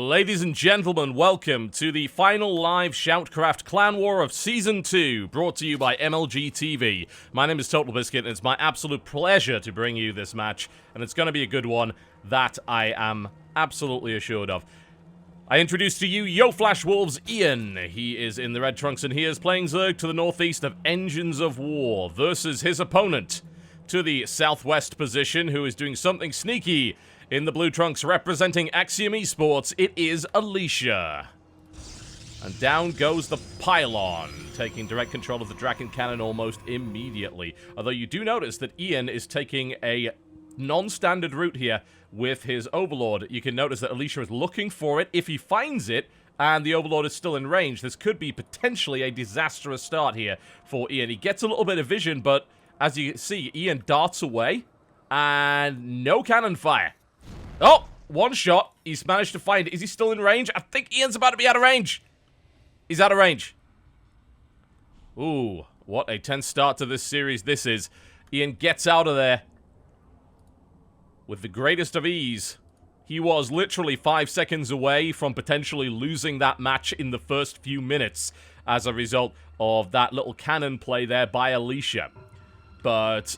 Ladies and gentlemen, welcome to the final live SHOUTCraft Clan War of Season 2, brought to you by MLG TV. My name is TotalBiscuit, and it's my absolute pleasure to bring you this match, and it's going to be a good one, that I am absolutely assured of. I introduce to you Yo Flash Wolves Ian. He is in the red trunks, and he is playing Zerg to the northeast of Engines of War, versus his opponent to the southwest position, who is doing something sneaky. In the blue trunks, representing Axiom Esports, it is Alicia. And down goes the pylon, taking direct control of the Draken Cannon almost immediately. Although you do notice that Ian is taking a non-standard route here with his Overlord. You can notice that Alicia is looking for it. If he finds it, and the Overlord is still in range, this could be potentially a disastrous start here for Ian. He gets a little bit of vision, but as you see, Ian darts away, and no cannon fire. Oh, one shot. He's managed to find it. Is he still in range? I think Ian's about to be out of range. He's out of range. Ooh, what a tense start to this series this is. Ian gets out of there with the greatest of ease. He was literally 5 seconds away from potentially losing that match in the first few minutes as a result of that little cannon play there by Alicia. But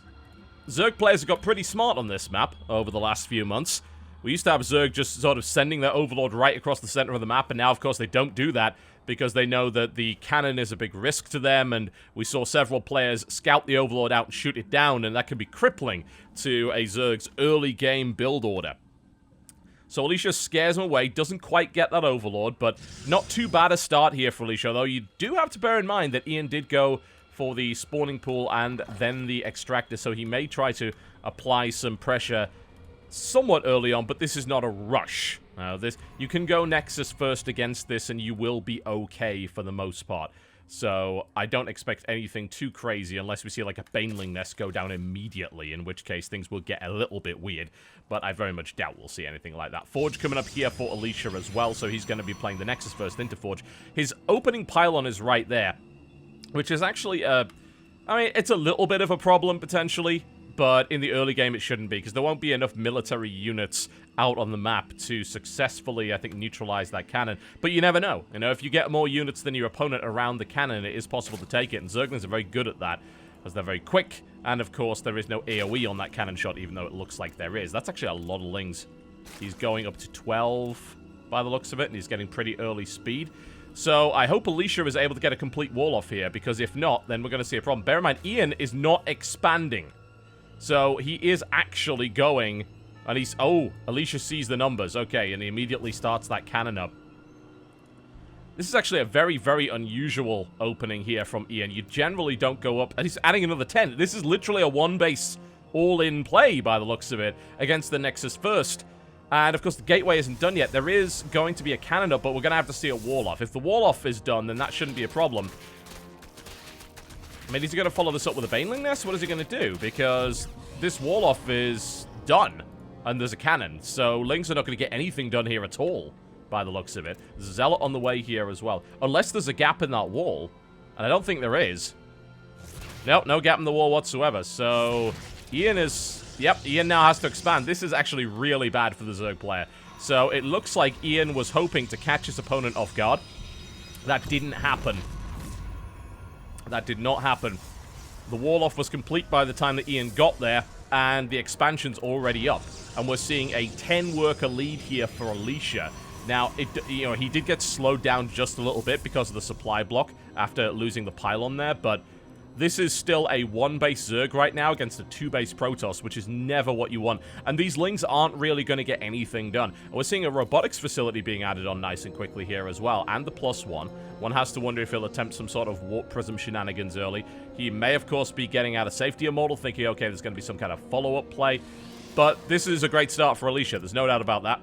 Zerg players have got pretty smart on this map over the last few months. We used to have Zerg just sort of sending their Overlord right across the center of the map, and now, of course, they don't do that because they know that the cannon is a big risk to them, and we saw several players scout the Overlord out and shoot it down, and that can be crippling to a Zerg's early game build order. So Alicia scares him away, doesn't quite get that Overlord, but not too bad a start here for Alicia, though you do have to bear in mind that Ian did go for the spawning pool and then the extractor, so he may try to apply some pressure somewhat early on, but this is not a rush. You can go Nexus first against this and you will be okay for the most part. So I don't expect anything too crazy unless we see like a Baneling nest go down immediately, in which case things will get a little bit weird, but I very much doubt we'll see anything like that. Forge coming up here for Alicia as well, so he's going to be playing the Nexus first into Forge. His opening pylon is right there, which is actually, I mean, it's a little bit of a problem, potentially, but in the early game it shouldn't be, because there won't be enough military units out on the map to successfully, I think, neutralize that cannon. But you never know. You know, if you get more units than your opponent around the cannon, it is possible to take it, and Zerglings are very good at that, as they're very quick, and of course there is no AoE on that cannon shot, even though it looks like there is. That's actually a lot of lings. He's going up to 12 by the looks of it, and he's getting pretty early speed. So I hope Alicia is able to get a complete wall off here, because if not, then we're going to see a problem. Bear in mind, Ian is not expanding. So he is actually going, and he's, oh, Alicia sees the numbers. Okay, and he immediately starts that cannon up. This is actually a very, very unusual opening here from Ian. You generally don't go up, and he's adding another 10. This is literally a one-base all-in play, by the looks of it, against the Nexus first. And, of course, the gateway isn't done yet. There is going to be a cannon up, but we're going to have to see a wall off. If the wall off is done, then that shouldn't be a problem. I mean, is he going to follow this up with a Baneling nest? What is he going to do? Because this wall off is done, and there's a cannon. So Lings are not going to get anything done here at all, by the looks of it. There's a Zealot on the way here as well. Unless there's a gap in that wall, and I don't think there is. Nope, no gap in the wall whatsoever. So Ian is... Yep, Ian now has to expand. This is actually really bad for the Zerg player. So it looks like Ian was hoping to catch his opponent off guard. That didn't happen. That did not happen. The wall off was complete by the time that Ian got there, and the expansion's already up. And we're seeing a 10-worker lead here for Alicia. Now, he did get slowed down just a little bit because of the supply block after losing the pylon there, but this is still a one-base Zerg right now against a two-base Protoss, which is never what you want. And these Lings aren't really going to get anything done. We're seeing a robotics facility being added on nice and quickly here as well, and the +1. One has to wonder if he'll attempt some sort of warp prism shenanigans early. He may, of course, be getting out of safety immortal, thinking, okay, there's going to be some kind of follow-up play. But this is a great start for Alicia. There's no doubt about that.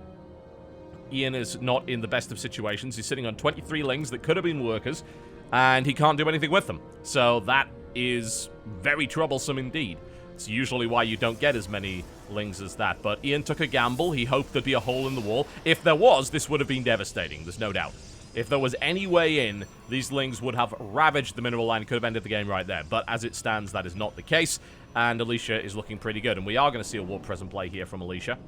Ian is not in the best of situations. He's sitting on 23 Lings that could have been workers, and he can't do anything with them. So that is very troublesome indeed. It's usually why you don't get as many Lings as that. But Ian took a gamble. He hoped there'd be a hole in the wall. If there was, this would have been devastating. There's no doubt. If there was any way in, these Lings would have ravaged the mineral line, could have ended the game right there. But as it stands, that is not the case, and Alicia is looking pretty good. And we are going to see a warp present play here from Alicia.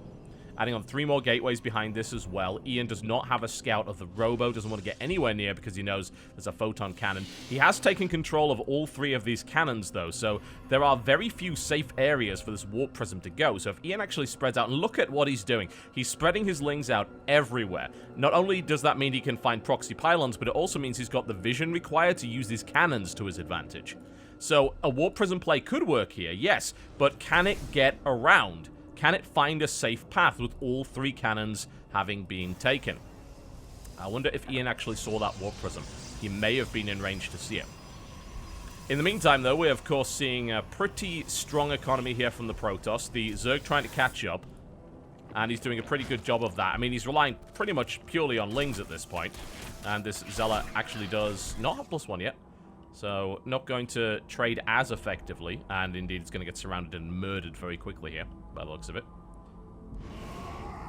adding on 3 more gateways behind this as well. Ian does not have a scout of the robo, doesn't want to get anywhere near because he knows there's a photon cannon. He has taken control of all 3 of these cannons, though, so there are very few safe areas for this warp prism to go. So if Ian actually spreads out, and look at what he's doing. He's spreading his lings out everywhere. Not only does that mean he can find proxy pylons, but it also means he's got the vision required to use these cannons to his advantage. So a warp prism play could work here, yes, but can it get around? Can it find a safe path with all 3 cannons having been taken? I wonder if Ian actually saw that warp prism. He may have been in range to see it. In the meantime, though, we're of course seeing a pretty strong economy here from the Protoss. The Zerg trying to catch up, and he's doing a pretty good job of that. I mean, he's relying pretty much purely on lings at this point, and this Zealot actually does not have +1 yet. So, not going to trade as effectively, and indeed it's going to get surrounded and murdered very quickly here, by the looks of it.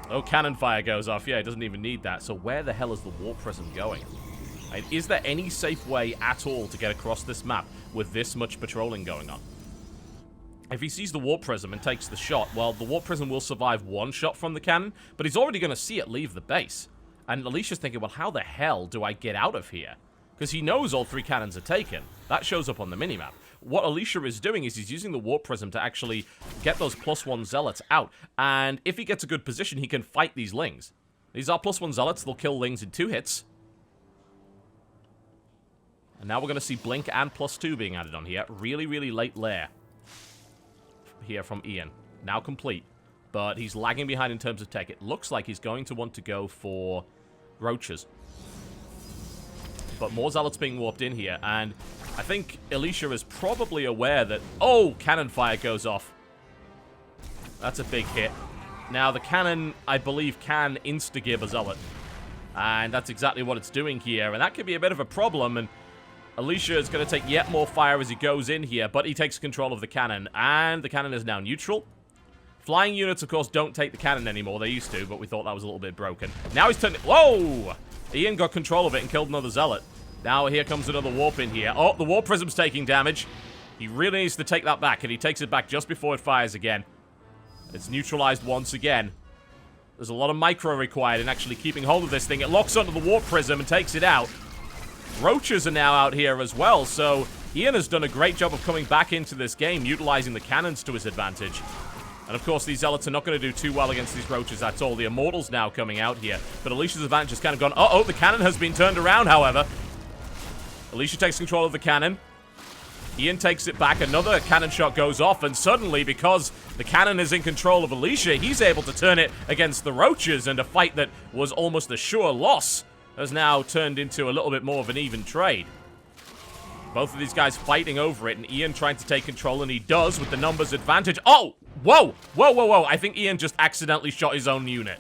Oh, cannon fire goes off. Yeah, it doesn't even need that. So where the hell is the warp prism going? And is there any safe way at all to get across this map with this much patrolling going on? If he sees the warp prism and takes the shot, well, the warp prism will survive 1 shot from the cannon, but he's already going to see it leave the base. And Alicia's thinking, well, how the hell do I get out of here? Because he knows all 3 cannons are taken. That shows up on the minimap. What Alicia is doing is he's using the warp prism to actually get those +1 zealots out. And if he gets a good position, he can fight these lings. These are +1 zealots. They'll kill lings in 2 hits. And now we're going to see blink and +2 being added on here. Really, really late lair here from Ian. Now complete. But he's lagging behind in terms of tech. It looks like he's going to want to go for roaches. But more zealots being warped in here, and I think Alicia is probably aware that... Oh, cannon fire goes off. That's a big hit. Now, the cannon, I believe, can insta-gib a zealot. And that's exactly what it's doing here, and that could be a bit of a problem, and Alicia is going to take yet more fire as he goes in here, but he takes control of the cannon, and the cannon is now neutral. Flying units, of course, don't take the cannon anymore. They used to, but we thought that was a little bit broken. Now he's turning... Whoa! Ian got control of it and killed another zealot. Now here comes another warp in here. Oh, the warp prism's taking damage. He really needs to take that back, and he takes it back just before it fires again. It's neutralized once again. There's a lot of micro required in actually keeping hold of this thing. It locks onto the warp prism and takes it out. Roaches are now out here as well, so Ian has done a great job of coming back into this game, utilizing the cannons to his advantage. And of course, these zealots are not going to do too well against these roaches at all. The immortals now coming out here. But Alicia's advantage has kind of gone... Uh-oh, the cannon has been turned around, however. Alicia takes control of the cannon. Ian takes it back. Another cannon shot goes off. And suddenly, because the cannon is in control of Alicia, he's able to turn it against the roaches. And a fight that was almost a sure loss has now turned into a little bit more of an even trade. Both of these guys fighting over it, and Ian trying to take control, and he does with the numbers advantage. Oh! Whoa! Whoa, whoa, whoa. I think Ian just accidentally shot his own unit.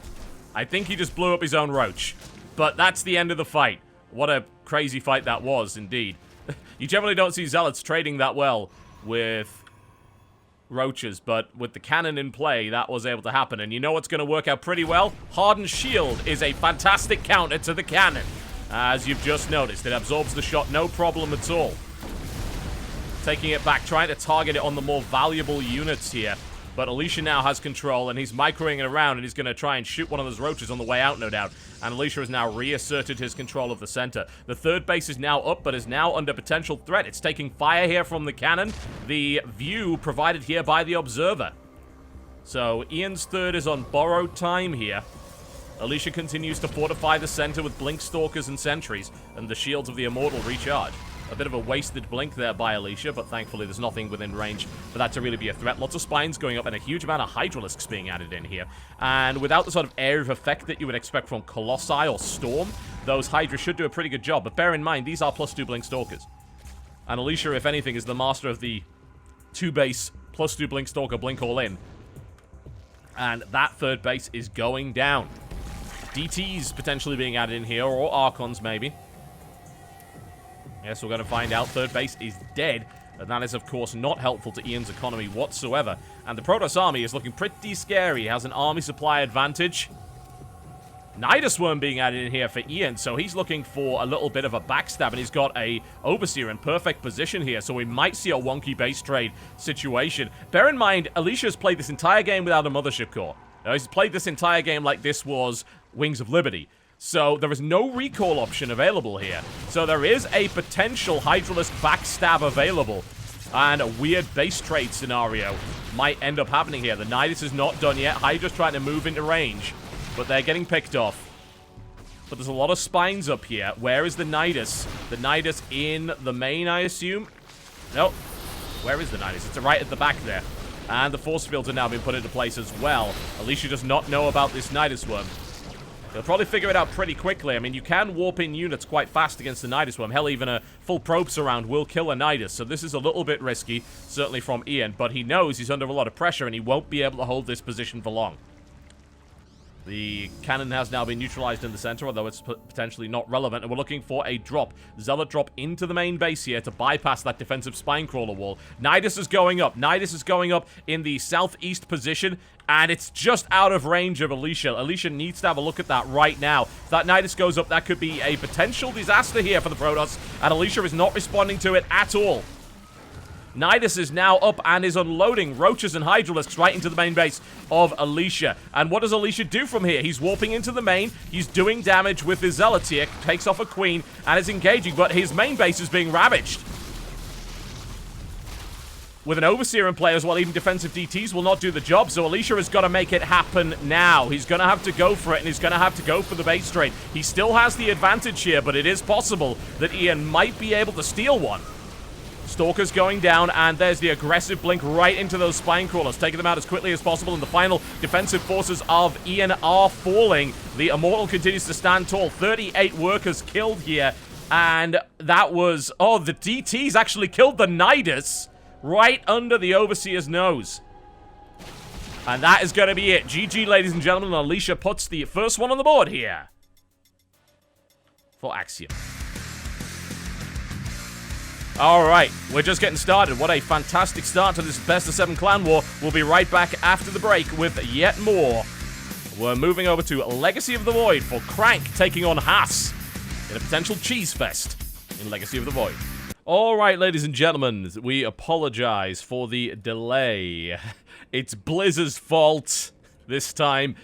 I think he just blew up his own roach. But that's the end of the fight. What a crazy fight that was, indeed. You generally don't see zealots trading that well with roaches, but with the cannon in play, that was able to happen. And you know what's going to work out pretty well? Hardened Shield is a fantastic counter to the cannon. As you've just noticed, it absorbs the shot, no problem at all. Taking it back, trying to target it on the more valuable units here. But Alicia now has control, and he's microing it around, and he's going to try and shoot one of those roaches on the way out, no doubt. And Alicia has now reasserted his control of the center. The third base is now up, but is now under potential threat. It's taking fire here from the cannon. The view provided here by the observer. So Ian's third is on borrowed time here. Alicia continues to fortify the center with blink stalkers and sentries, and the shields of the immortal recharge. A bit of a wasted blink there by Alicia, but thankfully there's nothing within range for that to really be a threat. Lots of spines going up and a huge amount of Hydralisks being added in here. And without the sort of area of effect that you would expect from Colossi or Storm, those Hydra should do a pretty good job. But bear in mind, these are +2 blink stalkers. And Alicia, if anything, is the master of the 2-base +2 blink stalker blink all in. And that third base is going down. DTs potentially being added in here, or Archons maybe. Yes, we're going to find out. Third base is dead, and that is, of course, not helpful to Ian's economy whatsoever. And the Protoss army is looking pretty scary. He has an army supply advantage. Nidus Worm being added in here for Ian, so he's looking for a little bit of a backstab, and he's got a Overseer in perfect position here, so we might see a wonky base trade situation. Bear in mind, Alicia's played this entire game without a Mothership Core. He's played this entire game like this was Wings of Liberty. So there is no recall option available here. So there is a potential Hydralisk backstab available. And a weird base trade scenario might end up happening here. The Nidus is not done yet. Hydra's trying to move into range, but they're getting picked off. But there's a lot of spines up here. Where is the Nidus? The Nidus in the main, I assume? Nope. Where is the Nidus? It's right at the back there. And the force fields are now being put into place as well. Alicia does not know about this Nidus worm. They'll probably figure it out pretty quickly. I mean, you can warp in units quite fast against the Nidus worm. Hell, even a full probe surround will kill a Nidus. So this is a little bit risky, certainly from Ian. But he knows he's under a lot of pressure and he won't be able to hold this position for long. The cannon has now been neutralized in the center, although it's potentially not relevant. And we're looking for a drop. Zealot drop into the main base here to bypass that defensive Spinecrawler wall. Nidus is going up. Nidus is going up in the southeast position. And it's just out of range of Alicia. Alicia needs to have a look at that right now. If that Nidus goes up, that could be a potential disaster here for the Protoss. And Alicia is not responding to it at all. Nidus is now up and is unloading Roaches and Hydralisks right into the main base of Alicia. And what does Alicia do from here? He's warping into the main. He's doing damage with his Zealots here. Takes off a Queen and is engaging, but his main base is being ravaged. With an Overseer in play as well, even defensive DTs will not do the job, so Alicia has got to make it happen now. He's going to have to go for it, and he's going to have to go for the base trade. He still has the advantage here, but it is possible that Ian might be able to steal one. Stalker's going down, and there's the aggressive blink right into those spine crawlers, taking them out as quickly as possible, and the final defensive forces of Ian are falling. The Immortal continues to stand tall. 38 workers killed here, and that was... Oh, the DTs actually killed the Nidus right under the Overseer's nose. And that is going to be it. GG, ladies and gentlemen. Alicia puts the first one on the board here for Axiom. Alright, we're just getting started. What a fantastic start to this Best of 7 Clan War. We'll be right back after the break with yet more. We're moving over to Legacy of the Void for Crank taking on Haas in a potential cheese fest in Legacy of the Void. Alright, ladies and gentlemen, we apologize for the delay. It's Blizzard's fault this time.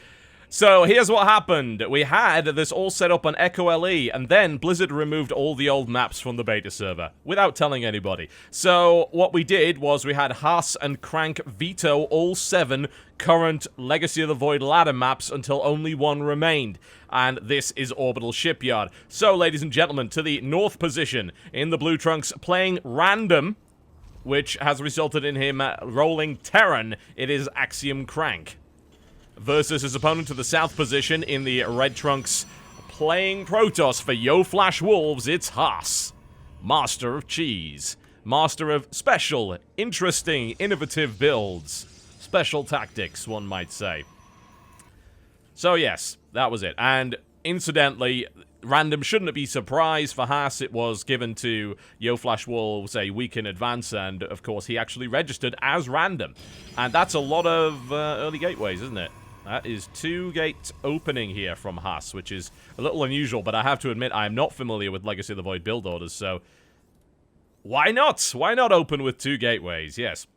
So, here's what happened. We had this all set up on Echo LE, and then Blizzard removed all the old maps from the beta server, without telling anybody. So, what we did was we had Haas and Crank veto all 7 current Legacy of the Void ladder maps until only one remained. And this is Orbital Shipyard. So, ladies and gentlemen, to the north position in the Blue Trunks, playing random, which has resulted in him rolling Terran, it is Axiom Crank. Versus his opponent to the south position in the Red Trunks, playing Protoss for Yo Flash Wolves, it's Haas. Master of cheese. Master of special, interesting, innovative builds. Special tactics, one might say. So yes, that was it. And incidentally, random shouldn't be surprised for Haas. It was given to Yo Flash Wolves a week in advance, and of course he actually registered as random. And that's a lot of early gateways, isn't it? That is 2 gate opening here from Haas, which is a little unusual, but I have to admit I am not familiar with Legacy of the Void build orders, so why not? Why not open with 2 gateways? Yes.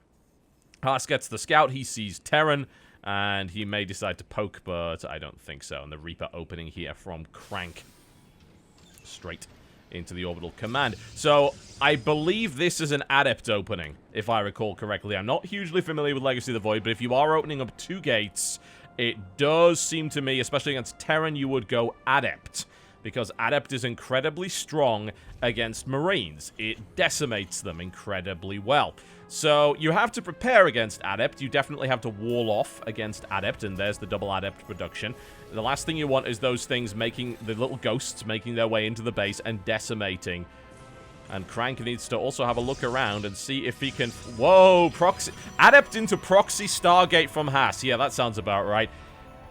Haas gets the scout, he sees Terran, and he may decide to poke, but I don't think so. And the Reaper opening here from Crank. Straight into the orbital command. So, I believe this is an Adept opening, if I recall correctly. I'm not hugely familiar with Legacy of the Void, but if you are opening up 2 gates, it does seem to me, especially against Terran, you would go Adept. Because Adept is incredibly strong against Marines. It decimates them incredibly well. So, you have to prepare against Adept. You definitely have to wall off against Adept, and there's the double Adept production. The last thing you want is those things making, the little ghosts making their way into the base and decimating. And Crank needs to also have a look around and see if he can... Whoa, proxy... Adept into proxy Stargate from Haas. Yeah, that sounds about right.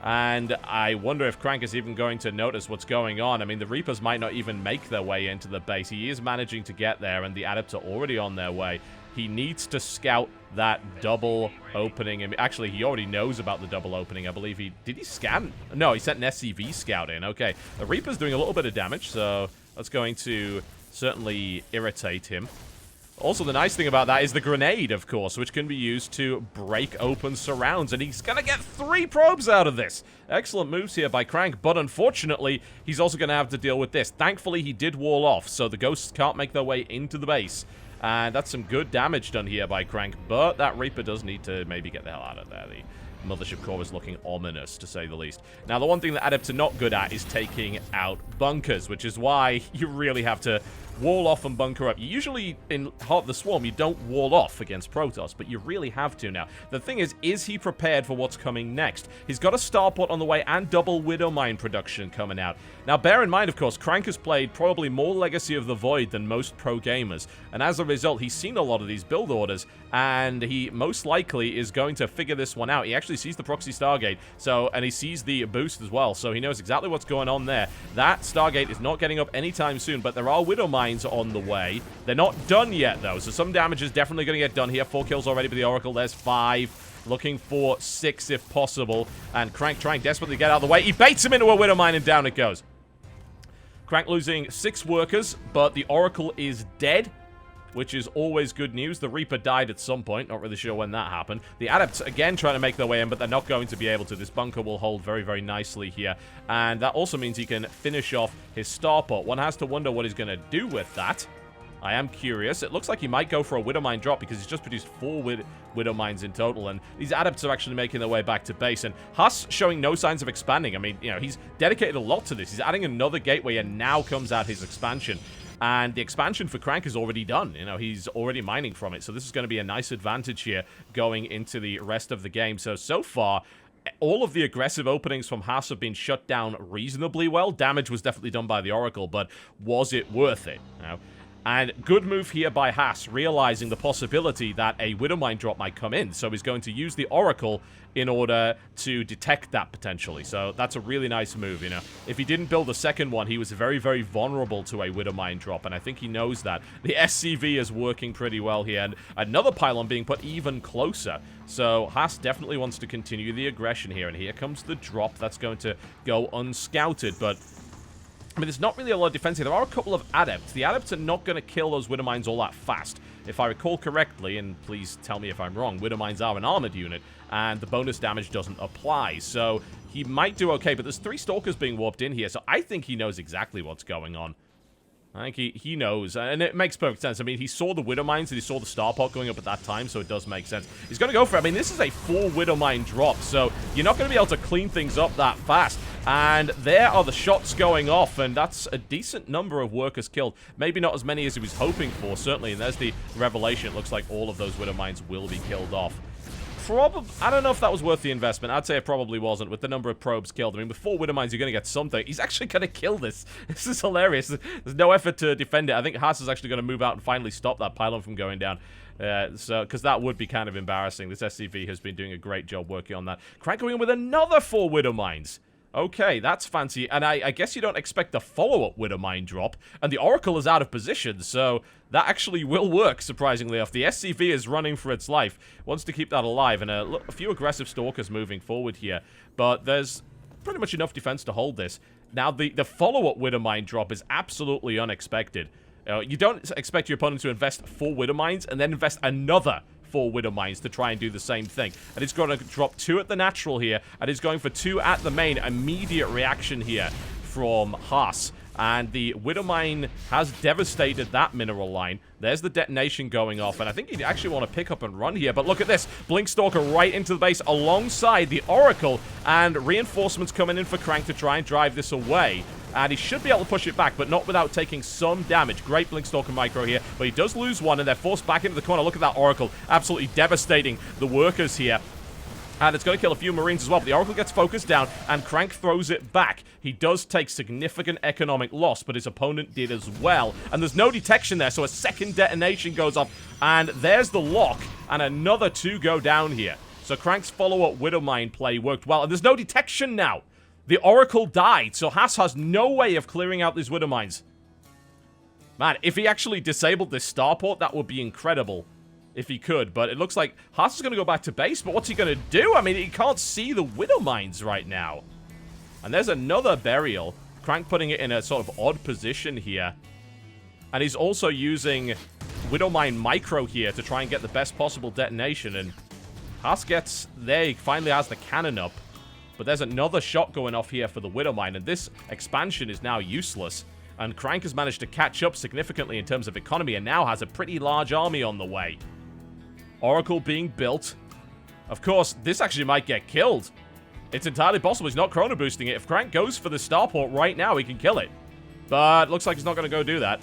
And I wonder if Crank is even going to notice what's going on. I mean, the Reapers might not even make their way into the base. He is managing to get there, and the Adepts are already on their way. He needs to scout that double opening. And actually, he already knows about the double opening. I believe he... Did he scan? No, he sent an SCV scout in. Okay. The Reaper's doing a little bit of damage, so that's going to certainly irritate him. Also, the nice thing about that is the grenade, of course, which can be used to break open surrounds. And he's going to get 3 probes out of this. Excellent moves here by Crank, but unfortunately, he's also going to have to deal with this. Thankfully, he did wall off, so the ghosts can't make their way into the base. And that's some good damage done here by Crank, but that Reaper does need to maybe get the hell out of there. The Mothership Core is looking ominous, to say the least. Now, the one thing that Adepts are not good at is taking out bunkers, which is why you really have to wall off and bunker up. Usually, in Heart of the Swarm, you don't wall off against Protoss, but you really have to now. The thing is he prepared for what's coming next? He's got a Starport on the way and double Widowmine production coming out. Now, bear in mind, of course, Crank has played probably more Legacy of the Void than most pro gamers, and as a result, he's seen a lot of these build orders, and he most likely is going to figure this one out. He actually sees the Proxy Stargate, and he sees the boost as well, so he knows exactly what's going on there. That Stargate is not getting up anytime soon, but there are Widowmines on the way. They're not done yet, though, so some damage is definitely going to get done here. 4 kills already by the Oracle. There's 5. Looking for 6 if possible. And Crank trying desperately to get out of the way. He baits him into a Widowmine, and down it goes. Crank losing 6 workers, but the Oracle is dead, which is always good news. The Reaper died at some point. Not really sure when that happened. The Adepts, again, trying to make their way in, but they're not going to be able to. This bunker will hold very, very nicely here. And that also means he can finish off his Starport. One has to wonder what he's going to do with that. I am curious. It looks like he might go for a Widowmine drop because he's just produced 4 Widowmines in total. And these Adepts are actually making their way back to base. And Huss showing no signs of expanding. I mean, you know, he's dedicated a lot to this. He's adding another gateway, and now comes out his expansion. And the expansion for Crank is already done. You know, he's already mining from it. So this is going to be a nice advantage here going into the rest of the game. So far, all of the aggressive openings from Haas have been shut down reasonably well. Damage was definitely done by the Oracle, but was it worth it? You know? And good move here by Haas, realizing the possibility that a Widowmine drop might come in. So he's going to use the Oracle in order to detect that potentially. So that's a really nice move, you know. If he didn't build a second one, he was very, very vulnerable to a Widowmine drop, and I think he knows that. The SCV is working pretty well here, and another pylon being put even closer. So Haas definitely wants to continue the aggression here, and here comes the drop. That's going to go unscouted, but I mean, there's not really a lot of defense here. There are a couple of Adepts. The Adepts are not going to kill those Widowmines all that fast. If I recall correctly, and please tell me if I'm wrong, Widowmines are an armored unit, and the bonus damage doesn't apply. So he might do okay, but there's 3 Stalkers being warped in here, so I think he knows exactly what's going on. I think he knows, and it makes perfect sense. I mean, he saw the Widowmines, and he saw the Starport going up at that time, so it does make sense. He's going to go for it. I mean, this is a 4 Widowmine drop, so you're not going to be able to clean things up that fast. And there are the shots going off, and that's a decent number of workers killed. Maybe not as many as he was hoping for, certainly. And there's the revelation. It looks like all of those Widowmines will be killed off. I don't know if that was worth the investment. I'd say it probably wasn't with the number of probes killed. I mean, with 4 Widowmines, you're going to get something. He's actually going to kill this. This is hilarious. There's no effort to defend it. I think Haas is actually going to move out and finally stop that pylon from going down. Because that would be kind of embarrassing. This SCV has been doing a great job working on that. Crank going in with another 4 Widowmines. Okay, that's fancy. And I guess you don't expect a follow-up Widowmine drop. And the Oracle is out of position, so that actually will work, surprisingly enough. The SCV is running for its life. Wants to keep that alive. And a few aggressive Stalkers moving forward here. But there's pretty much enough defense to hold this. Now, the follow-up Widowmine drop is absolutely unexpected. You don't expect your opponent to invest 4 Widowmines and then invest another 4 Widowmines to try and do the same thing. And he's going to drop 2 at the natural here, and he's going for 2 at the main. Immediate reaction here from Haas. And the Widowmine has devastated that mineral line. There's the detonation going off, and I think he'd actually want to pick up and run here. But look at this. Blink Stalker right into the base alongside the Oracle, and reinforcements coming in for Crank to try and drive this away. And he should be able to push it back, but not without taking some damage. Great Blink Stalker micro here, but he does lose one, and they're forced back into the corner. Look at that Oracle, absolutely devastating the workers here. And it's going to kill a few Marines as well, but the Oracle gets focused down, and Crank throws it back. He does take significant economic loss, but his opponent did as well. And there's no detection there, so a second detonation goes off, and there's the lock, and another 2 go down here. So Crank's follow-up Widowmine play worked well, and there's no detection now. The Oracle died, so Haas has no way of clearing out these Widowmines. Man, if he actually disabled this Starport, that would be incredible. If he could, but it looks like Haas is going to go back to base, but what's he going to do? I mean, he can't see the Widowmines right now. And there's another burial. Crank putting it in a sort of odd position here. And he's also using Widowmine micro here to try and get the best possible detonation, and Haas gets there, he finally has the cannon up, but there's another shot going off here for the Widowmine, and this expansion is now useless, and Crank has managed to catch up significantly in terms of economy, and now has a pretty large army on the way. Oracle being built. Of course, this actually might get killed. It's entirely possible he's not chrono boosting it. If Crank goes for the starport right now, he can kill it. But looks like he's not going to go do that.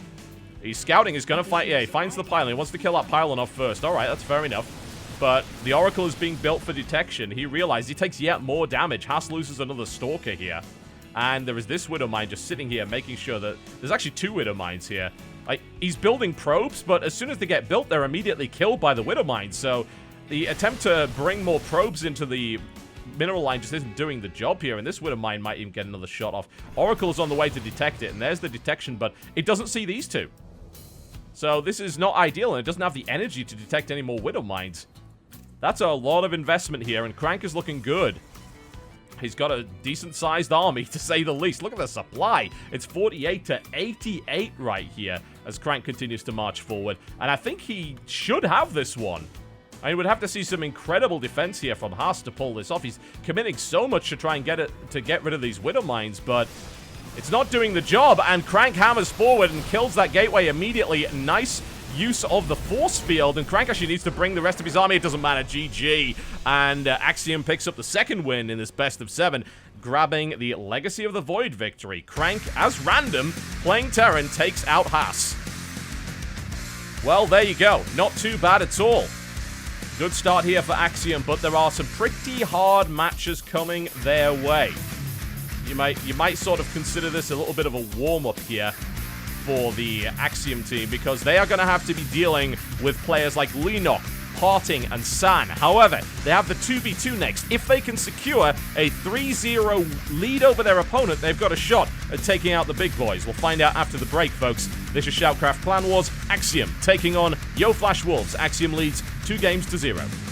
He's scouting, he's going to fight. Yeah, he finds the pylon. He wants to kill that pylon off first. Alright, that's fair enough. But the Oracle is being built for detection. He realized he takes yet more damage. Haas loses another Stalker here. And there is this Widowmine just sitting here making sure that... There's actually two Widowmines here. Like, he's building probes, but as soon as they get built, they're immediately killed by the Widowmine. So the attempt to bring more probes into the mineral line just isn't doing the job here, and this Widowmine might even get another shot off. Oracle's on the way to detect it, and there's the detection, but it doesn't see these two. So this is not ideal, and it doesn't have the energy to detect any more Widowmines. That's a lot of investment here, and Crank is looking good. He's got a decent-sized army, to say the least. Look at the supply. It's 48 to 88 right here as Crank continues to march forward. And I think he should have this one. I mean, we'd have to see some incredible defense here from Haas to pull this off. He's committing so much to try and get rid of these Widowmines, but it's not doing the job. And Crank hammers forward and kills that gateway immediately. Nice use of the force field, and Crank actually needs to bring the rest of his army. It doesn't matter. GG. And Axiom picks up the second win in this best of 7, grabbing the Legacy of the Void victory. Crank, as random, playing Terran, takes out Haas. Well, there you go. Not too bad at all. Good start here for Axiom, but there are some pretty hard matches coming their way. You might sort of consider this a little bit of a warm-up here for the Axiom team, because they are going to have to be dealing with players like Lenok, Parting, and San. However, they have the 2v2 next. If they can secure a 3-0 lead over their opponent, they've got a shot at taking out the big boys. We'll find out after the break, folks. This is SHOUTCraft Clan Wars. Axiom taking on Flash Wolves. Axiom leads 2-0.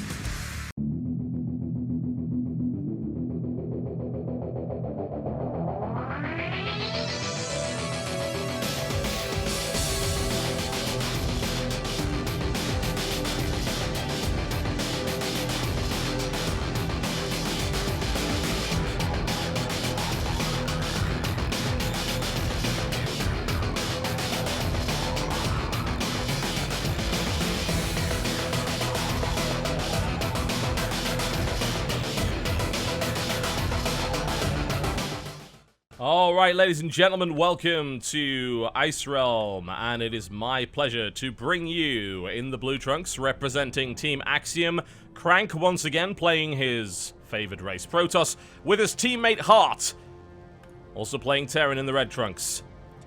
Alright, ladies and gentlemen, welcome to Ice Realm, and it is my pleasure to bring you in the blue trunks, representing Team Axiom, Crank once again playing his favored race, Protoss, with his teammate Hart, also playing Terran in the red trunks.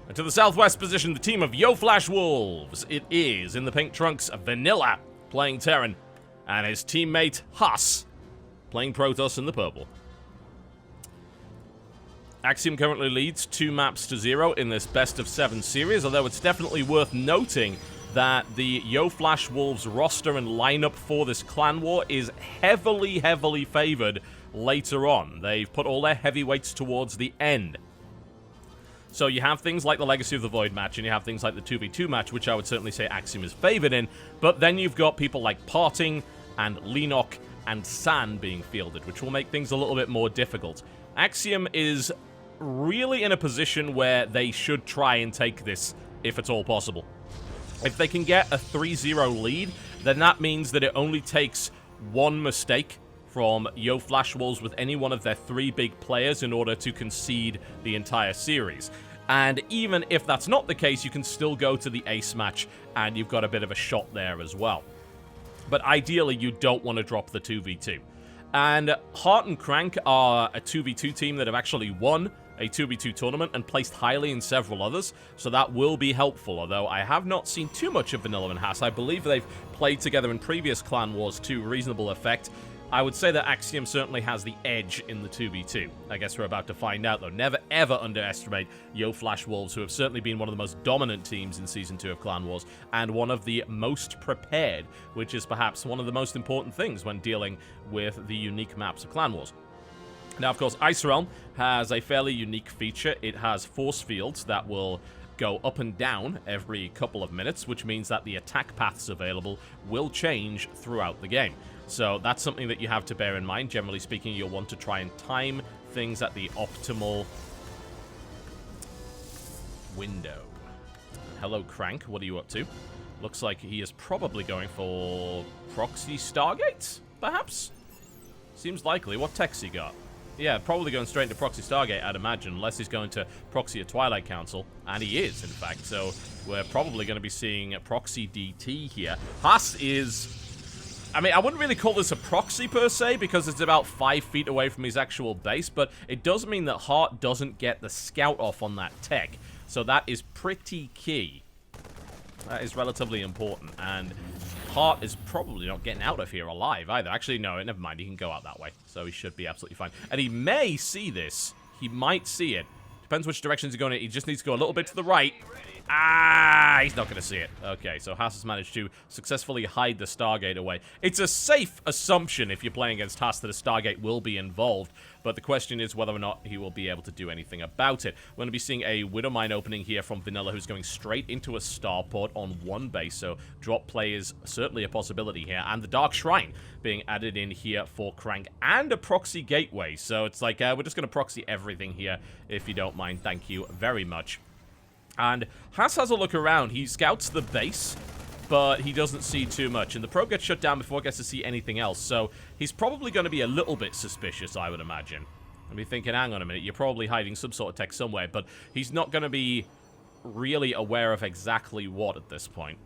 And to the southwest position, the team of Flash Wolves. It is, in the pink trunks, Vanilla, playing Terran, and his teammate Haas, playing Protoss in the purple. Axiom currently leads 2-0 in this best of 7 series, although it's definitely worth noting that the Flash Wolves roster and lineup for this clan war is heavily favored later on. They've put all their heavyweights towards the end. So you have things like the Legacy of the Void match, and you have things like the 2v2 match, which I would certainly say Axiom is favored in, but then you've got people like Parting and Lenok and San being fielded, which will make things a little bit more difficult. Axiom is really in a position where they should try and take this, if at all possible. If they can get a 3-0 lead, then that means that it only takes one mistake from Flash Wolves with any one of their 3 big players in order to concede the entire series. And even if that's not the case, you can still go to the ace match, and you've got a bit of a shot there as well. But ideally, you don't want to drop the 2v2. And Hart and Crank are a 2v2 team that have actually won a 2v2 tournament and placed highly in several others, so that will be helpful, although I have not seen too much of Vanilla and Haas. I believe they've played together in previous Clan Wars to reasonable effect. I would say that Axiom certainly has the edge in the 2v2. I guess we're about to find out, though. Never, ever underestimate Flash Wolves, who have certainly been one of the most dominant teams in Season 2 of Clan Wars, and one of the most prepared, which is perhaps one of the most important things when dealing with the unique maps of Clan Wars. Now, of course, Ice Realm has a fairly unique feature. It has force fields that will go up and down every couple of minutes, which means that the attack paths available will change throughout the game. So that's something that you have to bear in mind. Generally speaking, you'll want to try and time things at the optimal window. Hello, Crank. What are you up to? Looks like he is probably going for proxy Stargate, perhaps? Seems likely. What tech's he got? Yeah, probably going straight into proxy Stargate, I'd imagine, unless he's going to proxy a Twilight Council. And he is, in fact. So we're probably going to be seeing a proxy DT here. Haas is... I mean, I wouldn't really call this a proxy per se, because it's about 5 feet away from his actual base, but it does mean that Hart doesn't get the scout off on that tech. So that is pretty key. That is relatively important, and Hart is probably not getting out of here alive either. Actually, no, never mind. He can go out that way, so he should be absolutely fine. And he may see this. He might see it. Depends which direction he's going in. He just needs to go a little bit to the right. Ah, he's not going to see it. Okay, so Haas has managed to successfully hide the Stargate away. It's a safe assumption if you're playing against Haas that a Stargate will be involved, but the question is whether or not he will be able to do anything about it. We're going to be seeing a Widowmine opening here from Vanilla, who's going straight into a starport on one base, so drop play is certainly a possibility here, and the Dark Shrine being added in here for Crank, and a proxy gateway, so it's like, we're just going to proxy everything here, if you don't mind. Thank you very much. And Haas has a look around. He scouts the base, but he doesn't see too much. And the probe gets shut down before it gets to see anything else. So he's probably going to be a little bit suspicious, I would imagine. I'd be thinking, hang on a minute, you're probably hiding some sort of tech somewhere. But he's not going to be really aware of exactly what at this point.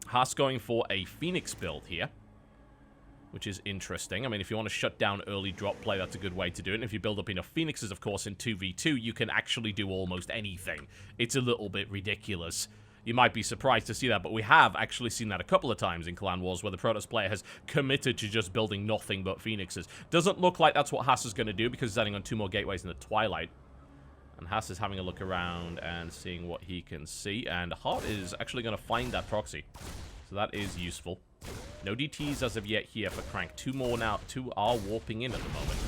Haas going for a Phoenix build here, which is interesting. I mean, if you want to shut down early drop play, that's a good way to do it. And if you build up enough Phoenixes, of course, in 2v2, you can actually do almost anything. It's a little bit ridiculous. You might be surprised to see that, but we have actually seen that a couple of times in Clan Wars, where the Protoss player has committed to just building nothing but Phoenixes. Doesn't look like that's what Haas is going to do, because he's adding on 2 more gateways in the Twilight. And Haas is having a look around and seeing what he can see. And Hart is actually going to find that proxy. So that is useful. No DTs as of yet here for Crank. 2 more now. 2 are warping in at the moment.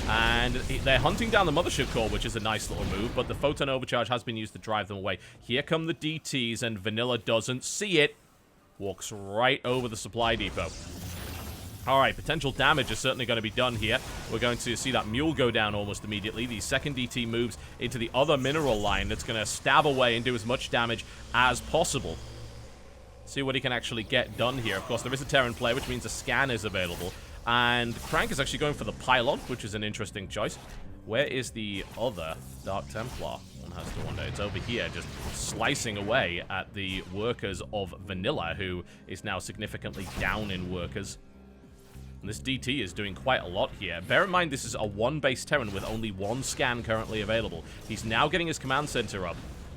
And they're hunting down the Mothership Core, which is a nice little move, but the Photon Overcharge has been used to drive them away. Here come the DTs, and Vanilla doesn't see it. Walks right over the supply depot. Alright, potential damage is certainly going to be done here. We're going to see that Mule go down almost immediately. The second DT moves into the other mineral line that's going to stab away and do as much damage as possible. See what he can actually get done here. Of course, there is a Terran play, which means a scan is available. And Crank is actually going for the Pylon, which is an interesting choice. Where is the other Dark Templar? One has to wonder. It's over here, just slicing away at the workers of Vanilla, who is now significantly down in workers. And this DT is doing quite a lot here. Bear in mind, this is a 1-base Terran with only 1 scan currently available. He's now getting his command center up.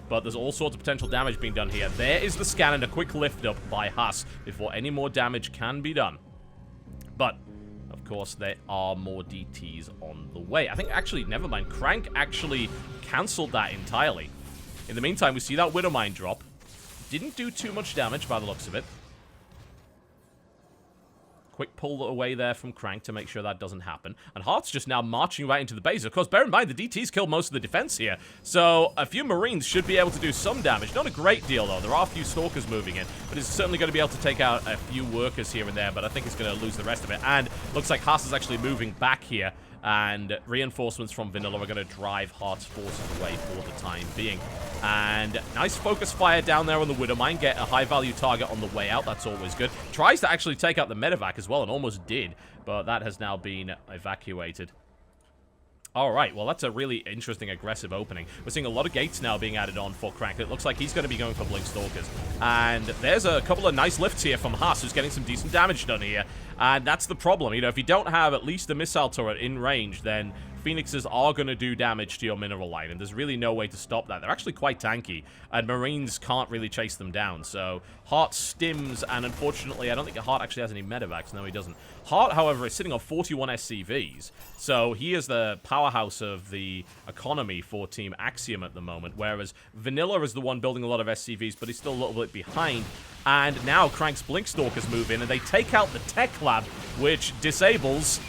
But there's all sorts of potential damage being done here. There is the scan and a quick lift up by Haas before any more damage can be done. But, of course, there are more DTs on the way. I think, actually, never mind. Crank actually cancelled that entirely. In the meantime, we see that Widowmine drop. Didn't do too much damage by the looks of it. Quick pull away there from Crank to make sure that doesn't happen. And Hart's just now marching right into the base. Of course, bear in mind, the DT's killed most of the defense here. So, a few Marines should be able to do some damage. Not a great deal, though. There are a few Stalkers moving in. But it's certainly going to be able to take out a few workers here and there. But I think it's going to lose the rest of it. And looks like Haas is actually moving back here. And reinforcements from Vanilla are going to drive Hart's forces away for the time being. And nice focus fire down there on the Widowmine. Get a high-value target on the way out. That's always good. Tries to actually take out the medevac as well, and almost did. But that has now been evacuated. Alright, well, that's a really interesting, aggressive opening. We're seeing a lot of gates now being added on for Crank. It looks like he's going to be going for Blink Stalkers. And there's a couple of nice lifts here from Haas, who's getting some decent damage done here. And that's the problem. You know, if you don't have at least a missile turret in range, then Phoenixes are going to do damage to your mineral line, and there's really no way to stop that. They're actually quite tanky, and Marines can't really chase them down. So Hart stims, and unfortunately, I don't think Hart actually has any medevacs. No, he doesn't. Hart, however, is sitting on 41 SCVs, so he is the powerhouse of the economy for Team Axiom at the moment, whereas Vanilla is the one building a lot of SCVs, but he's still a little bit behind. And now Crank's Blinkstalkers move in, and they take out the Tech Lab, which disables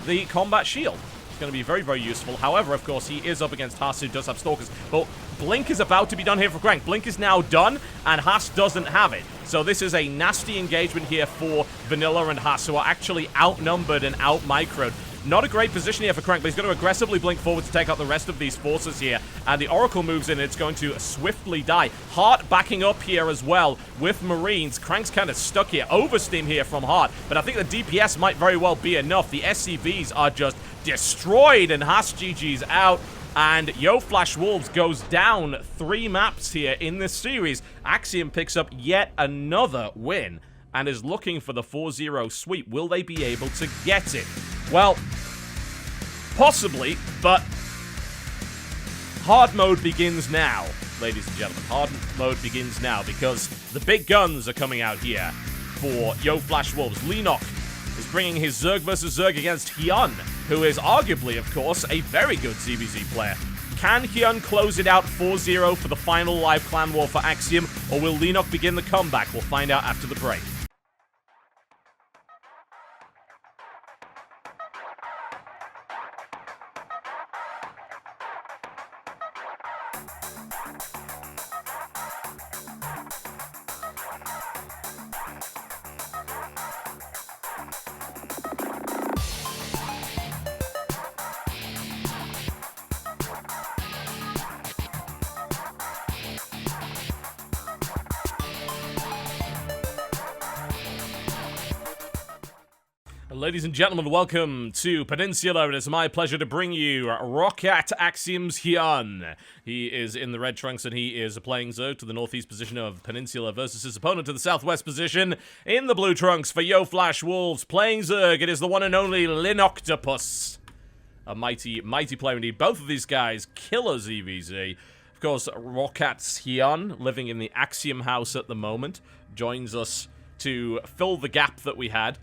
the combat shield. Going to be very, very useful. However, of course, he is up against Haas, who does have Stalkers. But Blink is about to be done here for Crank. Blink is now done, and Haas doesn't have it. So this is a nasty engagement here for Vanilla and Haas, who are actually outnumbered and out-microed. Not a great position here for Crank, but he's going to aggressively blink forward to take out the rest of these forces here. And the Oracle moves in, and it's going to swiftly die. Heart backing up here as well with Marines. Crank's kind of stuck here. Oversteam here from Heart, but I think the DPS might very well be enough. The SCVs are just destroyed, and Haas GG's out. And Yo Flash Wolves goes down 3 maps here in this series. Axiom picks up yet another win and is looking for the 4-0 sweep. Will they be able to get it? Well, possibly, but hard mode begins now, ladies and gentlemen. Hard mode begins now because the big guns are coming out here for Yo Flash Wolves. Lenok is bringing his Zerg versus Zerg against Hyun, who is arguably, of course, a very good ZVZ player. Can Hyun close it out 4-0 for the final live clan war for Axiom, or will Lenok begin the comeback? We'll find out after the break. Ladies and gentlemen, welcome to Peninsula. It is my pleasure to bring you Rocket Axiom's Hyun. He is in the red trunks and he is playing Zerg to the northeast position of Peninsula versus his opponent to the southwest position in the blue trunks for Yo Flash Wolves. Playing Zerg, it is the one and only Linoctopus. A mighty, mighty player indeed. Both of these guys, killer ZVZ. Of course, Rockat's Hyun, living in the Axiom house at the moment, joins us to fill the gap that we had.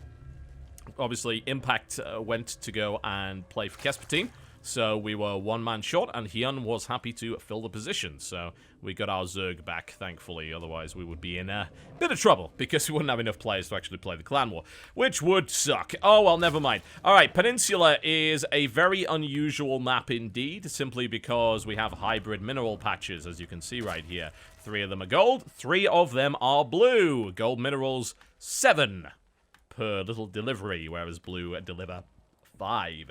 Obviously, Impact went to go and play for Kesper team, so we were one man short, and Hyun was happy to fill the position. So we got our Zerg back, thankfully. Otherwise, we would be in a bit of trouble because we wouldn't have enough players to actually play the clan war, which would suck. Oh, well, never mind. All right, Peninsula is a very unusual map indeed, simply because we have hybrid mineral patches, as you can see right here. 3 of them are gold, 3 of them are blue. Gold minerals, 7 per little delivery, whereas blue deliver 5.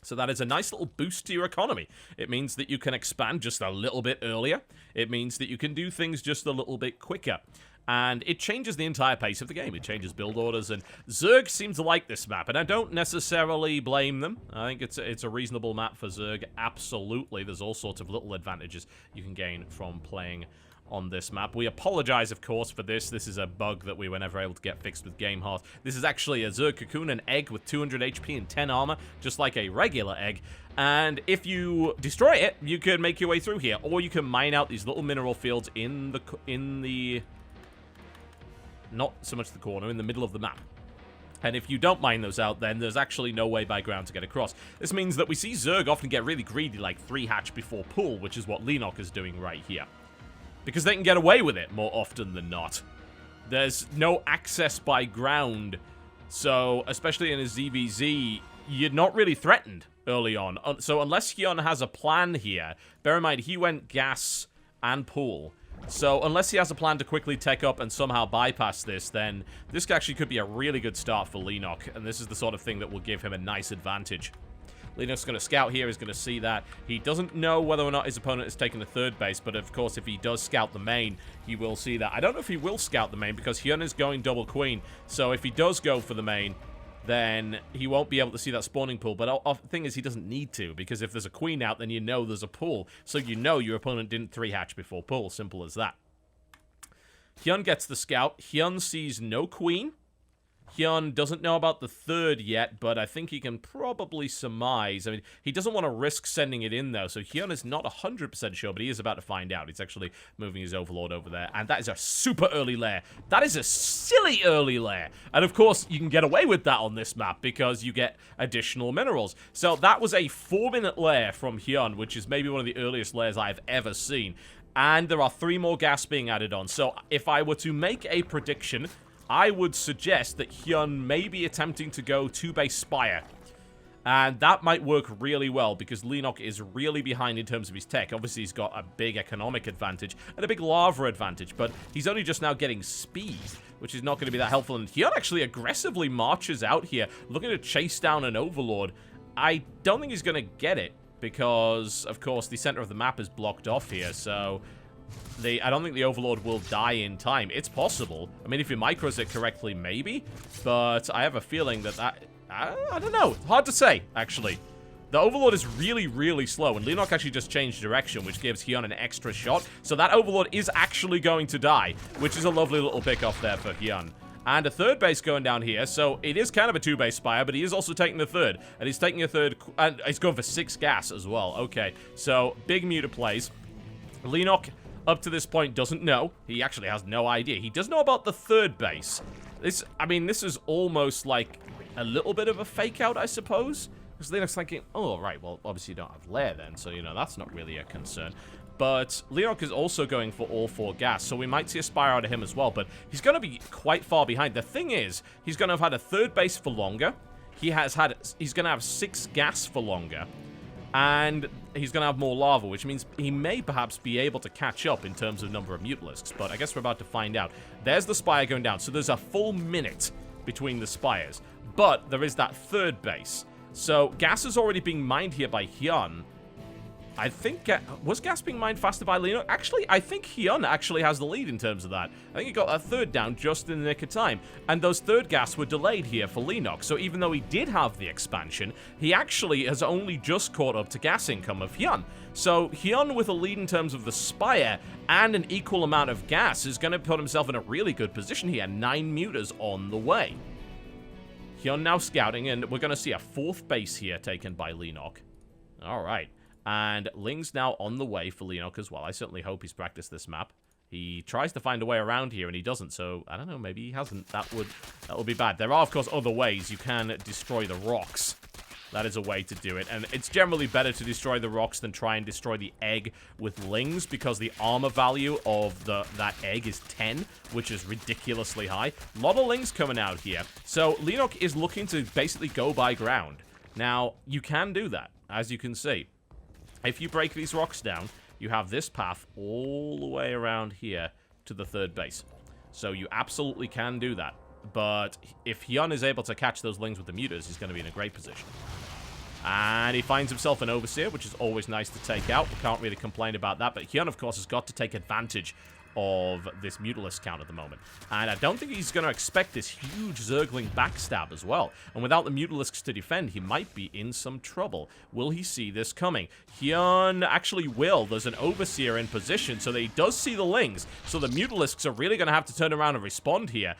So that is a nice little boost to your economy. It means that you can expand just a little bit earlier. It means that you can do things just a little bit quicker. And it changes the entire pace of the game. It changes build orders, and Zerg seems to like this map, and I don't necessarily blame them. I think it's a reasonable map for Zerg, absolutely. There's all sorts of little advantages you can gain from playing on this map. We apologize, of course, for this. This is a bug that we were never able to get fixed with Game Heart. This is actually a Zerg Cocoon, an egg with 200 HP and 10 armor, just like a regular egg. And if you destroy it, you can make your way through here, or you can mine out these little mineral fields in the not so much the corner, in the middle of the map. And if you don't mine those out, then there's actually no way by ground to get across. This means that we see Zerg often get really greedy, like 3 hatch before pool, which is what Lenok is doing right here. Because they can get away with it more often than not. There's no access by ground. So, especially in a ZVZ, you're not really threatened early on. So unless Hyun has a plan here, bear in mind, he went gas and pool. So unless he has a plan to quickly tech up and somehow bypass this, then this actually could be a really good start for Lenok. And this is the sort of thing that will give him a nice advantage. Lenok's going to scout here, he's going to see that. He doesn't know whether or not his opponent is taking the 3rd base, but of course if he does scout the main, he will see that. I don't know if he will scout the main because Hyun is going double queen, so if he does go for the main, then he won't be able to see that spawning pool. But the thing is, he doesn't need to, because if there's a queen out, then you know there's a pool, so you know your opponent didn't 3-hatch before pool, simple as that. Hyun gets the scout, Hyun sees no queen. Hyun doesn't know about the 3rd yet, but I think he can probably surmise. I mean, he doesn't want to risk sending it in, though, so Hyun is not 100% sure, but he is about to find out. He's actually moving his Overlord over there, and that is a super early lair. That is a silly early lair. And, of course, you can get away with that on this map because you get additional minerals. So that was a 4-minute lair from Hyun, which is maybe one of the earliest lairs I've ever seen. And there are 3 more gas being added on. So if I were to make a prediction, I would suggest that Hyun may be attempting to go 2-base Spire. And that might work really well because Lenok is really behind in terms of his tech. Obviously, he's got a big economic advantage and a big lava advantage, but he's only just now getting speed, which is not going to be that helpful. And Hyun actually aggressively marches out here, looking to chase down an Overlord. I don't think he's going to get it because, of course, the center of the map is blocked off here, so I don't think the Overlord will die in time. It's possible. I mean, if he micros it correctly, maybe, but I have a feeling that I don't know. Hard to say, actually. The Overlord is really, really slow, and Lenok actually just changed direction, which gives Hyun an extra shot. So that Overlord is actually going to die, which is a lovely little pick-off there for Hyun. And a third base going down here, so it is kind of a two-base Spire, but he is also taking the third. And he's taking a third, and he's going for 6 gas as well. Okay, so big muta plays. Lenok, up to this point, doesn't know. He actually has no idea. He does know about the third base. This is almost like a little bit of a fake out, I suppose. Because Lenok's thinking, oh, right, well, obviously you don't have Lair then, so, you know, that's not really a concern. But Lenok is also going for all 4 gas, so we might see a Spire out of him as well, but he's going to be quite far behind. The thing is, he's going to have had a third base for longer. He's going to have 6 gas for longer. And he's going to have more lava, which means he may perhaps be able to catch up in terms of number of Mutalisks, but I guess we're about to find out. There's the Spire going down, so there's a full minute between the Spires. But there is that third base. So gas is already being mined here by Hyun. I think, was gas being mined faster by Lenok? Actually, I think Hyun actually has the lead in terms of that. I think he got a third down just in the nick of time. And those third gas were delayed here for Lenok. So even though he did have the expansion, he actually has only just caught up to gas income of Hyun. So Hyun with a lead in terms of the Spire and an equal amount of gas is going to put himself in a really good position here. 9 mutas on the way. Hyun now scouting, and we're going to see a 4th base here taken by Lenok. Alright. And Ling's now on the way for Lenok as well. I certainly hope he's practiced this map. He tries to find a way around here, and he doesn't. So, I don't know, maybe he hasn't. That would be bad. There are, of course, other ways. You can destroy the rocks. That is a way to do it. And it's generally better to destroy the rocks than try and destroy the egg with Lings, because the armor value of that egg is 10, which is ridiculously high. A lot of Lings coming out here. So, Lenok is looking to basically go by ground. Now, you can do that, as you can see. If you break these rocks down, you have this path all the way around here to the third base. So you absolutely can do that. But if Hyun is able to catch those Lings with the mutas, he's going to be in a great position. And he finds himself an Overseer, which is always nice to take out. We can't really complain about that. But Hyun, of course, has got to take advantage of this Mutalisk count at the moment. And I don't think he's going to expect this huge Zergling backstab as well. And without the Mutalisks to defend, he might be in some trouble. Will he see this coming? Hyun actually will. There's an Overseer in position, so that he does see the Lings. So the Mutalisks are really going to have to turn around and respond here.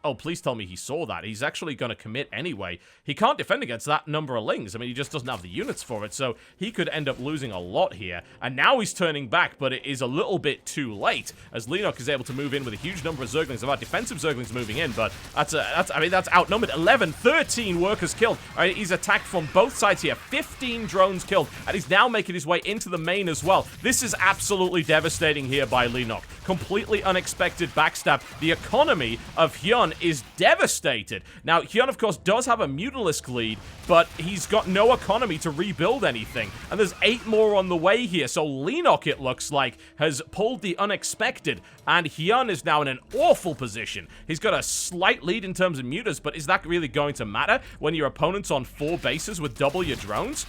Oh, please tell me he saw that. He's actually going to commit anyway. He can't defend against that number of Lings. I mean, he just doesn't have the units for it, so he could end up losing a lot here. And now he's turning back, but it is a little bit too late, as Lenok is able to move in with a huge number of Zerglings. There are defensive Zerglings moving in, but that's outnumbered. 11, 13 workers killed. All right, he's attacked from both sides here. 15 drones killed, and he's now making his way into the main as well. This is absolutely devastating here by Lenok. Completely unexpected backstab. The economy of Hyun is devastated. Now, Hyun, of course, does have a Mutalisk lead, but he's got no economy to rebuild anything. And there's 8 more on the way here, so Lenok, it looks like, has pulled the unexpected, and Hyun is now in an awful position. He's got a slight lead in terms of mutas, but is that really going to matter when your opponent's on 4 bases with double your drones?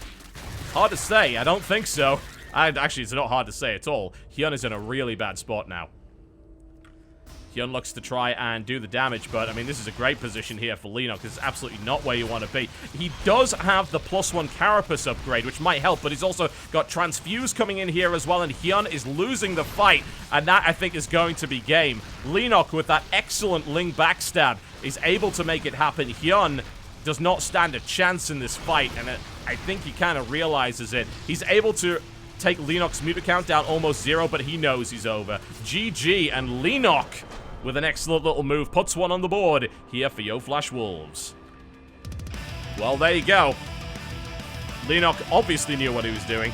Hard to say. I don't think so. Actually, it's not hard to say at all. Hyun is in a really bad spot now. Hyun looks to try and do the damage, but, I mean, this is a great position here for Lenok. This is absolutely not where you want to be. He does have the +1 Carapace upgrade, which might help, but he's also got Transfuse coming in here as well, and Hyun is losing the fight, and that, I think, is going to be game. Lenok, with that excellent Ling backstab, is able to make it happen. Hyun does not stand a chance in this fight, and I think he kind of realizes it. He's able to take Lenok's muta count down almost 0, but he knows he's over. GG, and Lenok, with an excellent little move, puts one on the board here for Yo Flash Wolves. Well, there you go. Lenok obviously knew what he was doing.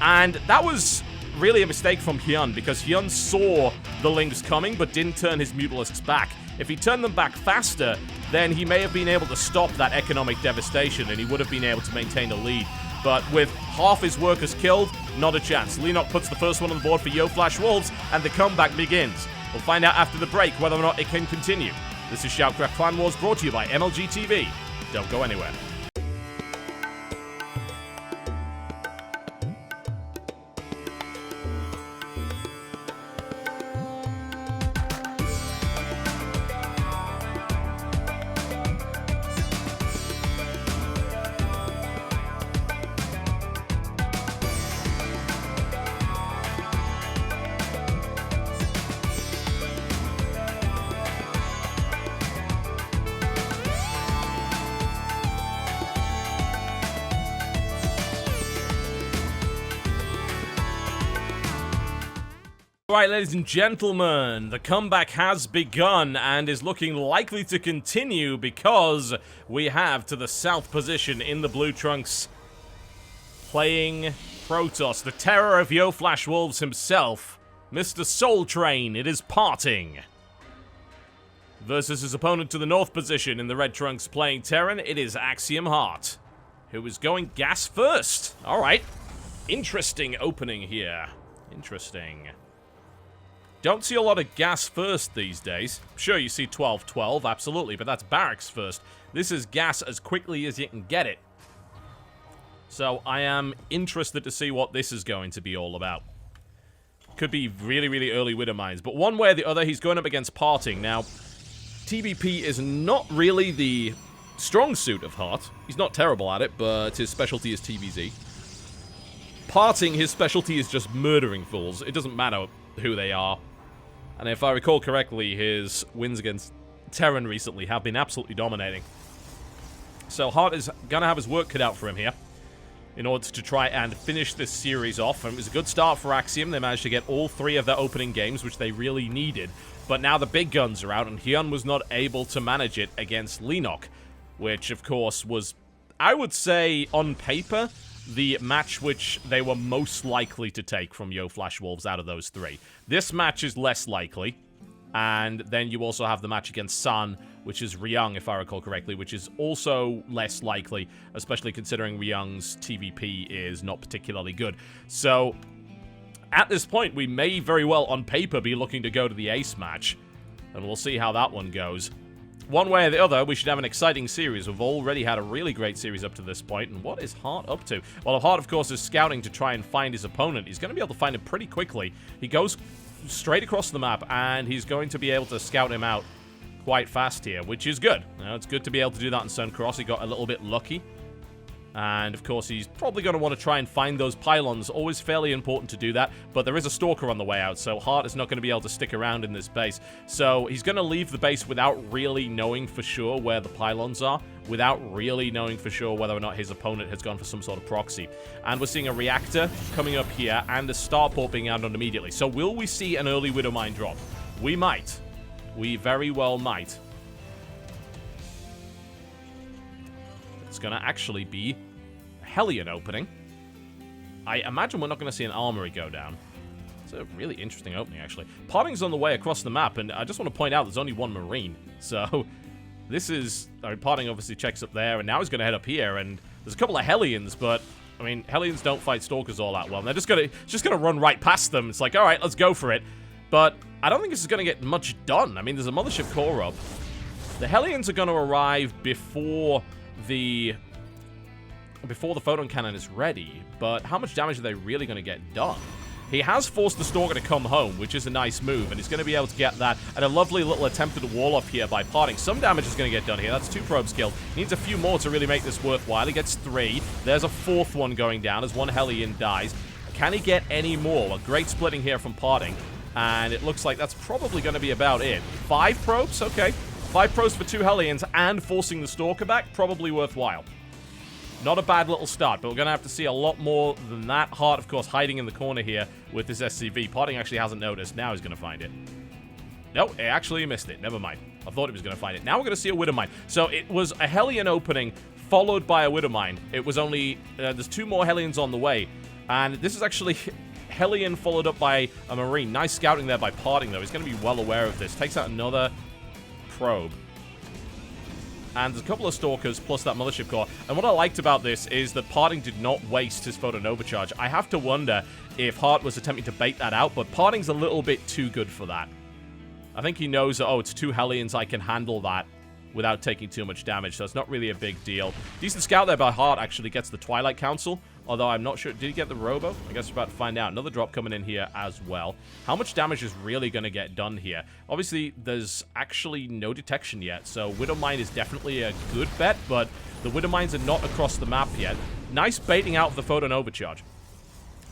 And that was really a mistake from Hyun, because Hyun saw the Lings coming, but didn't turn his Mutalisks back. If he turned them back faster, then he may have been able to stop that economic devastation, and he would have been able to maintain a lead. But with half his workers killed, not a chance. Leenock puts the first one on the board for Flash Wolves, and the comeback begins. We'll find out after the break whether or not it can continue. This is SHOUTCraft Clan Wars, brought to you by MLG TV. Don't go anywhere. Alright, ladies and gentlemen, the comeback has begun and is looking likely to continue because we have to the south position in the blue trunks playing Protoss, the terror of Flash Wolves himself, Mr. Soul Train. It is Parting versus his opponent to the north position in the red trunks playing Terran. It is Axiom Heart, who is going gas first. Alright, interesting opening here. Interesting. Don't see a lot of gas first these days. Sure, you see 12-12, absolutely, but that's barracks first. This is gas as quickly as you can get it. So I am interested to see what this is going to be all about. Could be really, really early Widow Mines, but one way or the other, he's going up against Parting. Now, TBP is not really the strong suit of Heart. He's not terrible at it, but his specialty is TVZ. Parting, his specialty is just murdering fools. It doesn't matter who they are. And if I recall correctly, his wins against Terran recently have been absolutely dominating. So Hart is going to have his work cut out for him here in order to try and finish this series off. And it was a good start for Axiom. They managed to get all three of their opening games, which they really needed. But now the big guns are out, and Hyun was not able to manage it against Leenock, which, of course, was, I would say, on paper, the match which they were most likely to take from Flash Wolves out of those three. This match is less likely, and then you also have the match against Sun, which is Ryung, if I recall correctly, which is also less likely, especially considering Ryung's TVP is not particularly good. So, at this point, we may very well, on paper, be looking to go to the Ace match, and we'll see how that one goes. One way or the other, we should have an exciting series. We've already had a really great series up to this point, and what is Hart up to? Well, Hart, of course, is scouting to try and find his opponent. He's going to be able to find him pretty quickly. He goes straight across the map, and he's going to be able to scout him out quite fast here, which is good. You know, it's good to be able to do that in Sun Cross. He got a little bit lucky. And, of course, he's probably going to want to try and find those pylons. Always fairly important to do that. But there is a Stalker on the way out, so Hart is not going to be able to stick around in this base. So he's going to leave the base without really knowing for sure where the pylons are, without really knowing for sure whether or not his opponent has gone for some sort of proxy. And we're seeing a reactor coming up here and a starport being added on immediately. So will we see an early Widow Mine drop? We might. We very well might. It's going to actually be a Hellion opening. I imagine we're not going to see an armory go down. It's a really interesting opening, actually. Parting's on the way across the map, and I just want to point out there's only one Marine. So, this is... I mean, Parting obviously checks up there, and now he's going to head up here, and there's a couple of Hellions, but... I mean, Hellions don't fight Stalkers all that well, and they're just going to run right past them. It's like, alright, let's go for it. But I don't think this is going to get much done. I mean, there's a Mothership core up. The Hellions are going to arrive before the photon cannon is ready, but how much damage are they really going to get done? He has forced the Stalker to come home, which is a nice move, and he's going to be able to get that, and a lovely little attempt at a wall up here by Parting. Some damage is going to get done here. That's 2 probes killed. He needs a few more to really make this worthwhile. He gets 3. There's a 4th one going down as one Hellion dies. Can he get any more? A great splitting here from Parting, and it looks like that's probably going to be about it. 5 probes? Okay. 5 probes for 2 Hellions and forcing the Stalker back? Probably worthwhile. Not a bad little start, but we're going to have to see a lot more than that. Hart, of course, hiding in the corner here with this SCV. Parting actually hasn't noticed. Now he's going to find it. No, he actually missed it. Never mind. I thought he was going to find it. Now we're going to see a Widow Mine. So it was a Hellion opening followed by a Widow Mine. It was only... there's 2 more Hellions on the way. And this is actually... Hellion followed up by a Marine. Nice scouting there by Parting, though. He's going to be well aware of this. Takes out another probe. And there's a couple of Stalkers plus that Mothership Core. And what I liked about this is that Parting did not waste his Photon Overcharge. I have to wonder if Hart was attempting to bait that out, but Parting's a little bit too good for that. I think he knows that, oh, it's 2 Hellions, I can handle that without taking too much damage, so it's not really a big deal. Decent scout there by Hart, actually gets the Twilight Council, although I'm not sure. Did he get the Robo? I guess we're about to find out. Another drop coming in here as well. How much damage is really going to get done here? Obviously, there's actually no detection yet, so Widowmine is definitely a good bet, but the Widowmines are not across the map yet. Nice baiting out of the Photon Overcharge.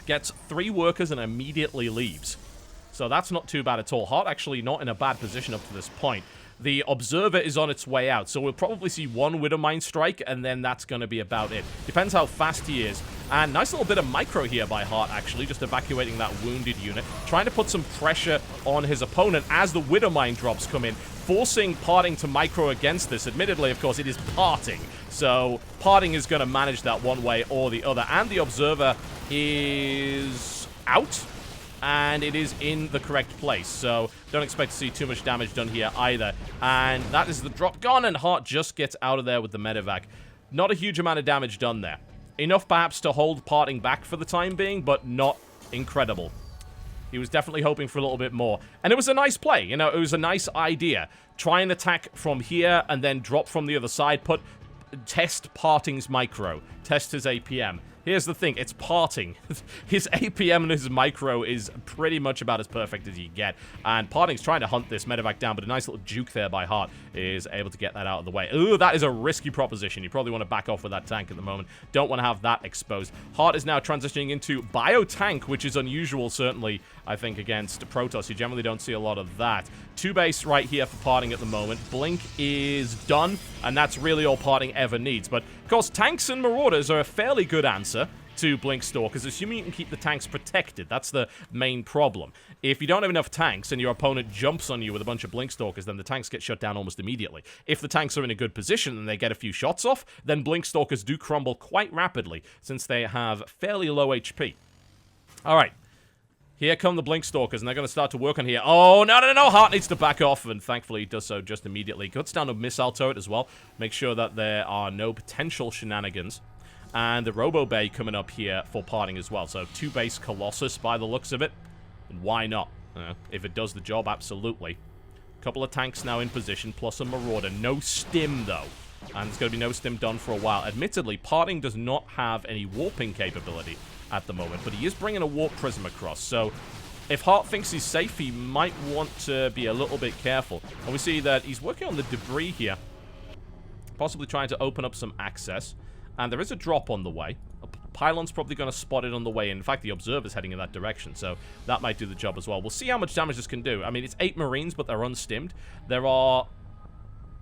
Gets 3 workers and immediately leaves. So that's not too bad at all. Hart actually not in a bad position up to this point. The Observer is on its way out, so we'll probably see 1 Widowmine strike, and then that's going to be about it. Depends how fast he is. And nice little bit of micro here by Hart, actually, just evacuating that wounded unit. Trying to put some pressure on his opponent as the Widowmine drops come in, forcing Parting to micro against this. Admittedly, of course, it is Parting, so Parting is going to manage that one way or the other. And the Observer is out. And it is in the correct place, so don't expect to see too much damage done here either. And that is the drop gone, and Hart just gets out of there with the medevac. Not a huge amount of damage done there. Enough, perhaps, to hold Parting back for the time being, but not incredible. He was definitely hoping for a little bit more. And it was a nice play, you know, it was a nice idea. Try and attack from here, and then drop from the other side. Test Parting's micro. Test his APM. Here's the thing, it's Parting. His APM and his micro is pretty much about as perfect as you get. And Parting's trying to hunt this medevac down, but a nice little juke there by Hart is able to get that out of the way. Ooh, that is a risky proposition. You probably want to back off with that tank at the moment. Don't want to have that exposed. Hart is now transitioning into Bio-Tank, which is unusual, certainly, I think, against Protoss. You generally don't see a lot of that. 2 base right here for Parting at the moment. Blink is done, and that's really all Parting ever needs. But, of course, tanks and Marauders are a fairly good answer to Blink Stalkers, assuming you can keep the tanks protected. That's the main problem. If you don't have enough tanks and your opponent jumps on you with a bunch of Blink Stalkers, then the tanks get shut down almost immediately. If the tanks are in a good position and they get a few shots off, then Blink Stalkers do crumble quite rapidly, since they have fairly low HP. Alright. Here come the Blink Stalkers, and they're going to start to work on here. Oh, no. Hart needs to back off, and thankfully he does so just immediately. Cuts down a missile turret as well. Make sure that there are no potential shenanigans. And the Robo Bay coming up here for Parting as well. So 2 base Colossus by the looks of it. And why not? If it does the job, absolutely. Couple of tanks now in position, plus a Marauder. No stim, though. And there's going to be no stim done for a while. Admittedly, Parting does not have any warping capability at the moment, but he is bringing a Warp Prism across. So if Hart thinks he's safe, he might want to be a little bit careful. And we see that he's working on the debris here. Possibly trying to open up some access. And there is a drop on the way. A pylon's probably going to spot it on the way. In fact, the Observer's heading in that direction, so that might do the job as well. We'll see how much damage this can do. I mean, it's 8 Marines, but they're unstimmed. There are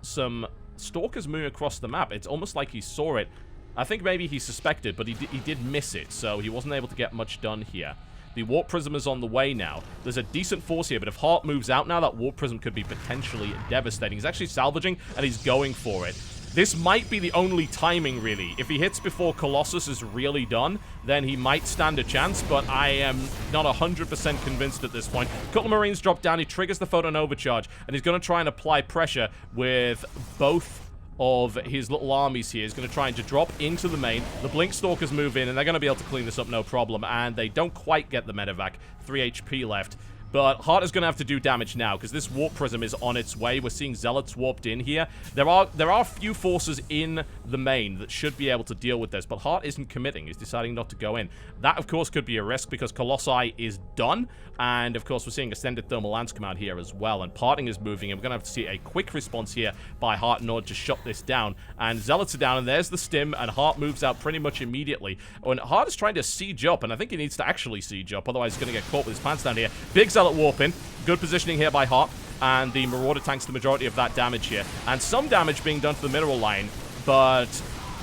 some Stalkers moving across the map. It's almost like he saw it. I think maybe he suspected, but he did miss it, so he wasn't able to get much done here. The Warp Prism is on the way now. There's a decent force here, but if Hart moves out now, that Warp Prism could be potentially devastating. He's actually salvaging, and he's going for it. This might be the only timing, really. If he hits before Colossus is really done, then he might stand a chance, but I am not 100% convinced at this point. A couple of Marines drop down, he triggers the Photon Overcharge, and he's going to try and apply pressure with both of his little armies here. He's going to try and drop into the main. The Blink Stalkers move in, and they're going to be able to clean this up no problem, and they don't quite get the medevac. 3 HP left. But Hart is going to have to do damage now, because this Warp Prism is on its way. We're seeing Zealots warped in here. There are a few forces in the main that should be able to deal with this, but Hart isn't committing. He's deciding not to go in. That, of course, could be a risk, because Colossi is done, and, of course, we're seeing Extended Thermal Lance come out here as well, and Parting is moving, and we're going to have to see a quick response here by Hart in order to shut this down. And Zealots are down, and there's the stim, and Hart moves out pretty much immediately. And Hart is trying to siege up, and I think he needs to actually siege up, otherwise he's going to get caught with his pants down here. Big Zealot warp in. Good positioning here by Hart, and the Marauder tanks the majority of that damage here. And some damage being done to the mineral line, but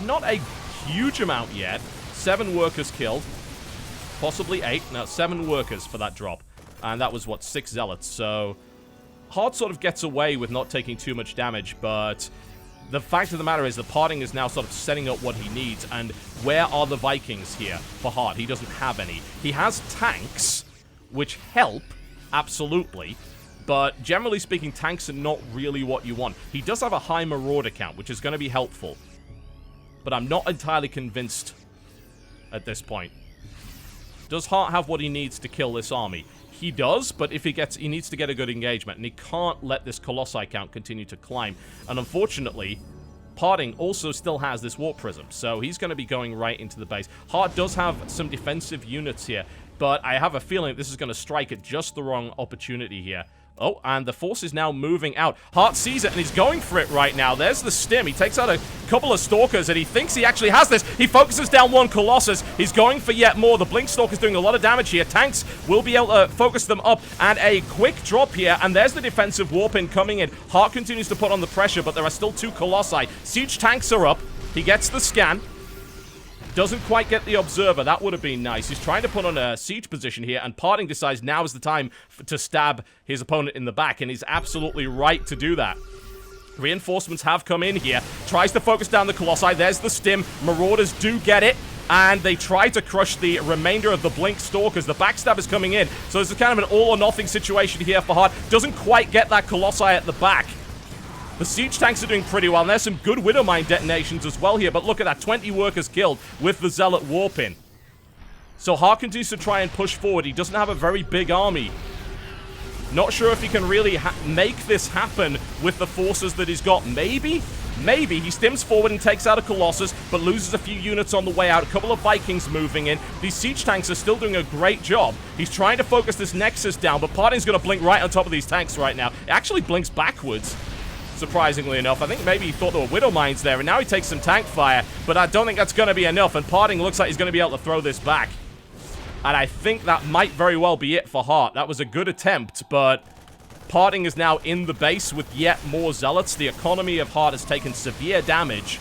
not a huge amount yet. 7 workers killed. Possibly 8. No, 7 workers for that drop. And that was, what, 6 Zealots. So Hart sort of gets away with not taking too much damage, but the fact of the matter is that Parting is now sort of setting up what he needs. And where are the Vikings here for Hart? He doesn't have any. He has tanks, which help, absolutely, But generally speaking, tanks are not really what you want. He does have a high Marauder count, which is going to be helpful. But I'm not entirely convinced at this point. Does Hart have what he needs to kill this army? He does, but if he needs to get a good engagement, and he can't let this Colossi count continue to climb. And unfortunately, Parting also still has this Warp Prism, so he's going to be going right into the base. Hart does have some defensive units here, but I have a feeling this is going to strike at just the wrong opportunity here. Oh, and the force is now moving out. Hart sees it, and he's going for it right now. There's the stim. He takes out a couple of Stalkers, and he thinks he actually has this. He focuses down one Colossus. He's going for yet more. The Blink Stalker's doing a lot of damage here. Tanks will be able to focus them up, and a quick drop here, and there's the defensive warp-in coming in. Hart continues to put on the pressure, but there are still 2 Colossi. Siege tanks are up. He gets the scan. Doesn't quite get the Observer. That would have been nice. He's trying to put on a siege position here, and Parting decides now is the time to stab his opponent in the back, and he's absolutely right to do that. Reinforcements have come in here. Tries to focus down the Colossi. There's the stim. Marauders do get it, and they try to crush the remainder of the Blink Stalkers. The backstab is coming in, so this is kind of an all-or-nothing situation here for Hart. Doesn't quite get that Colossi at the back. The siege tanks are doing pretty well, and there's some good Widowmine detonations as well here, but look at that, 20 workers killed with the Zealot warp-in. So Hart continues to try and push forward. He doesn't have a very big army. Not sure if he can really make this happen with the forces that he's got. Maybe? Maybe. He stims forward and takes out a Colossus, but loses a few units on the way out. A couple of Vikings moving in. These siege tanks are still doing a great job. He's trying to focus this Nexus down, but Parting's going to blink right on top of these tanks right now. It actually blinks backwards, surprisingly enough. I think maybe he thought there were Widow Mines there, and now he takes some tank fire, but I don't think that's going to be enough, and Parting looks like he's going to be able to throw this back. And I think that might very well be it for Hart. That was a good attempt, but Parting is now in the base with yet more Zealots. The economy of Hart has taken severe damage,